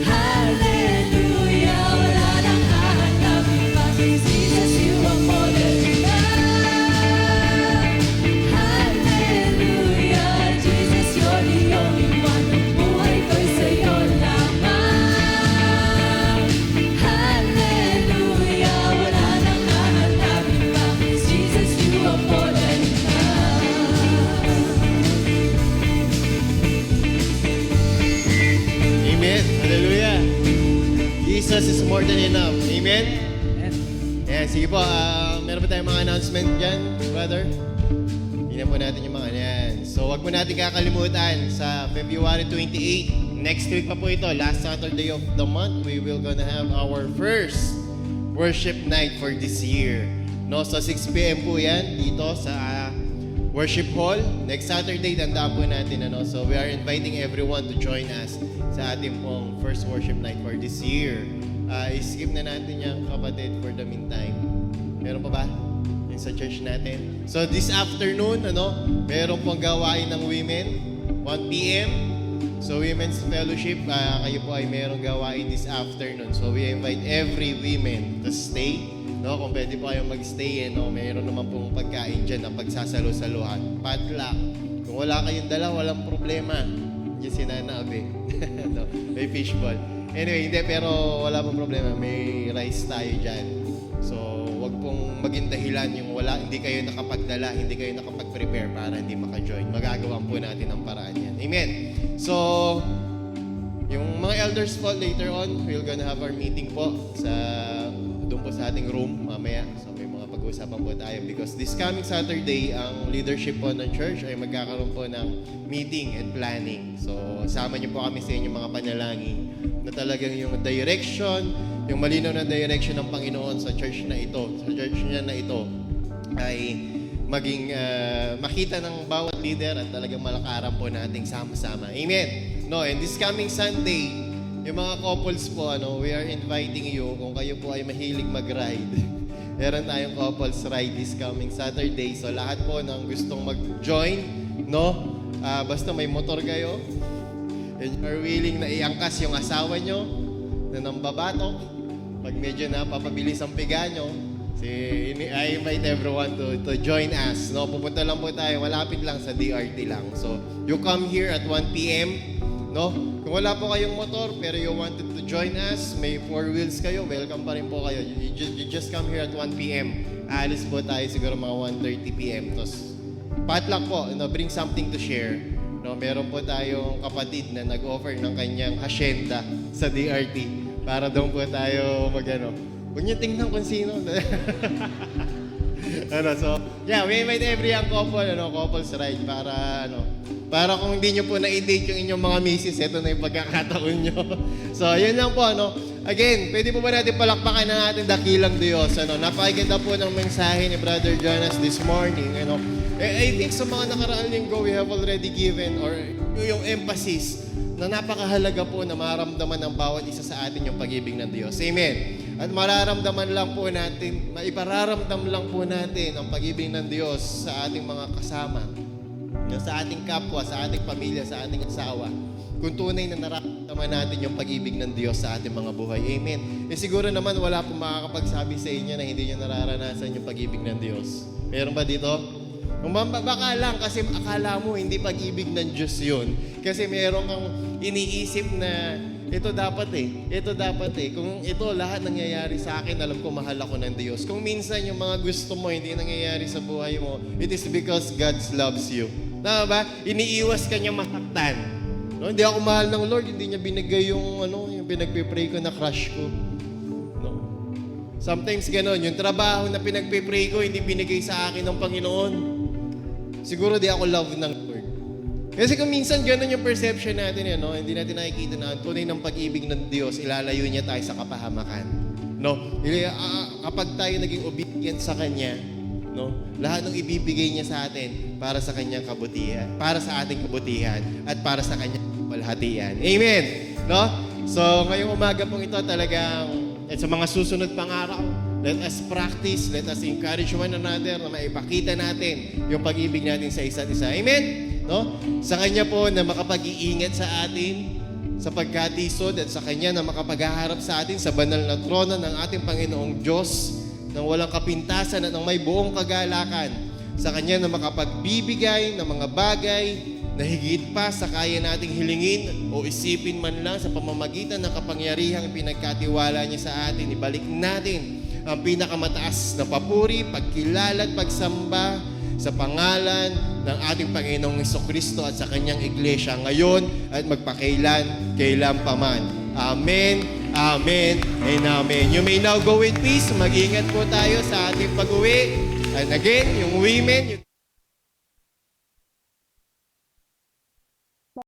Hallelujah, wala nang hahanapin pa. Jesus, you are more than enough. Hallelujah, Jesus, you're the only one. Ang buhay ko'y sa'yo lamang. Hallelujah, wala nang hahanapin pa. Jesus, you are more than enough. Amen. Hallelujah. Jesus is more than enough. Amen. Ayan, sige po. Meron pa tayong mga announcement dyan, brother? Tingnan po natin yung mga yan. So, wag po natin kakalimutan sa February 28. Next week pa po ito. Last Saturday of the month, we will gonna have our first worship night for this year. No, so 6 p.m. po yan dito sa worship hall. Next Saturday, tandaan po natin. So, we are inviting everyone to join us sa ating pong first worship night for this year. I-skip na natin yung kapatid for the meantime. Meron pa ba? Yung sa church natin. So this afternoon, meron pong gawain ng women, 1 p.m. So Women's Fellowship, kayo po ay merong gawain this afternoon. So we invite every women to stay. Kung pwede po kayong mag-stay, meron naman pong pagkain dyan na pagsasalo-saluhan. Padlock. Kung wala kayong dala, walang problema. Diyan si Nana Abe. May fishball. Anyway, hindi, pero wala pong problema. May rice tayo dyan. So, wag pong maging dahilan yung hindi kayo nakapagdala, hindi kayo nakapag-prepare para hindi maka-join. Magagawan po natin ang paraan yan. Amen. So, yung mga elders po, later on, we're gonna have our meeting po doon po sa ating room mamaya. So, may mga pag-uusapan po tayo because this coming Saturday, ang leadership po ng church ay magkakaroon po ng meeting and planning. So, sama niyo po kami sa inyong mga panalangin na talagang yung direction, yung malinaw na direction ng Panginoon sa church na ito, sa church niya na ito, ay maging makita ng bawat leader at talagang malakaran po nating sama-sama. Amen. And this coming Sunday, yung mga couples po, we are inviting you, kung kayo po ay mahilig mag-ride, meron tayong couples ride this coming Saturday. So lahat po ng gustong mag-join, basta may motor kayo, and you are willing na iangkas yung asawa nyo na nambabatok, pag medyo napapabilis ang piga nyo, I invite everyone to join us. Pupunta lang po tayo, malapit lang sa DRT lang. So, you come here at 1 p.m. Kung wala po kayong motor, pero you wanted to join us, may 4 wheels kayo, welcome pa rin po kayo. You just come here at 1 p.m. Alis po tayo siguro mga 1:30 p.m. Tapos, potluck po, bring something to share. Meron po tayong kapatid na nag-offer ng kanyang hacienda sa DRT para doon po tayo huwag niyo tingnan kung sino. So, yeah, we invite every young couple, couples ride para kung hindi nyo po na-date yung inyong mga misis, ito na yung pagkakataon nyo. So, yun lang po, Again, pwede po ba natin palakpakan na natin dakilang Diyos, Napakaganda po ng mensahe ni Brother Jonas this morning, I think sa mga nakaraang linggo, we have already given or yung emphasis na napakahalaga po na maramdaman ng bawat isa sa atin yung pag-ibig ng Diyos. Amen. At mararamdaman lang po natin, maipararamdam lang po natin ang pag-ibig ng Diyos sa ating mga kasama, sa ating kapwa, sa ating pamilya, sa ating asawa. Kung tunay na nararamdaman natin yung pag-ibig ng Diyos sa ating mga buhay. Amen. Siguro naman wala pong makakapagsabi sa inyo na hindi nyo nararanasan yung pag-ibig ng Diyos. Meron ba dito? Baka lang kasi akala mo hindi pag-ibig ng Diyos yun. Kasi meron kang iniisip na ito dapat Kung ito lahat nangyayari sa akin, alam ko mahal ako ng Diyos. Kung minsan yung mga gusto mo hindi nangyayari sa buhay mo, it is because God loves you. Tama ba? Iniiwas ka niya masaktan. Hindi ako mahal ng Lord, hindi niya binigay yung yung pinagpipray ko na crush ko. Sometimes gano'n, yung trabaho na pinagpipray ko, hindi binigay sa akin ng Panginoon. Siguro di ako love ng Lord. Kasi kung minsan gano'n yung perception natin, hindi natin nakikita na ang tunay ng pag-ibig ng Diyos, ilalayo niya tayo sa kapahamakan. Kapag tayo naging obedient sa Kanya, lahat ng ibibigay niya sa atin para sa Kanyang kabutihan, para sa ating kabutihan, at para sa Kanyang kalwalhatian. Amen! So, ngayong umaga pong ito talagang at sa mga susunod pang araw, let us practice, let us encourage one another na maipakita natin yung pag-ibig natin sa isa't isa. Amen? no? Sa Kanya po na makapag-iingat sa atin sa pagkatisod at sa Kanya na makapaghaharap sa atin sa banal na trono ng ating Panginoong Diyos ng walang kapintasan at ng may buong kagalakan. Sa Kanya na makapagbibigay ng mga bagay na higit pa sa kaya nating hilingin o isipin man lang sa pamamagitan ng kapangyarihang pinagkatiwala niya sa atin. Ibalik natin ang pinakamataas na papuri, pagkilala at pagsamba sa pangalan ng ating Panginoong Hesukristo at sa Kanyang Iglesia ngayon at magpakailan, kailan pa man. Amen, amen, and amen. You may now go with peace. Mag-ingat po tayo sa ating pag-uwi. And again, yung women...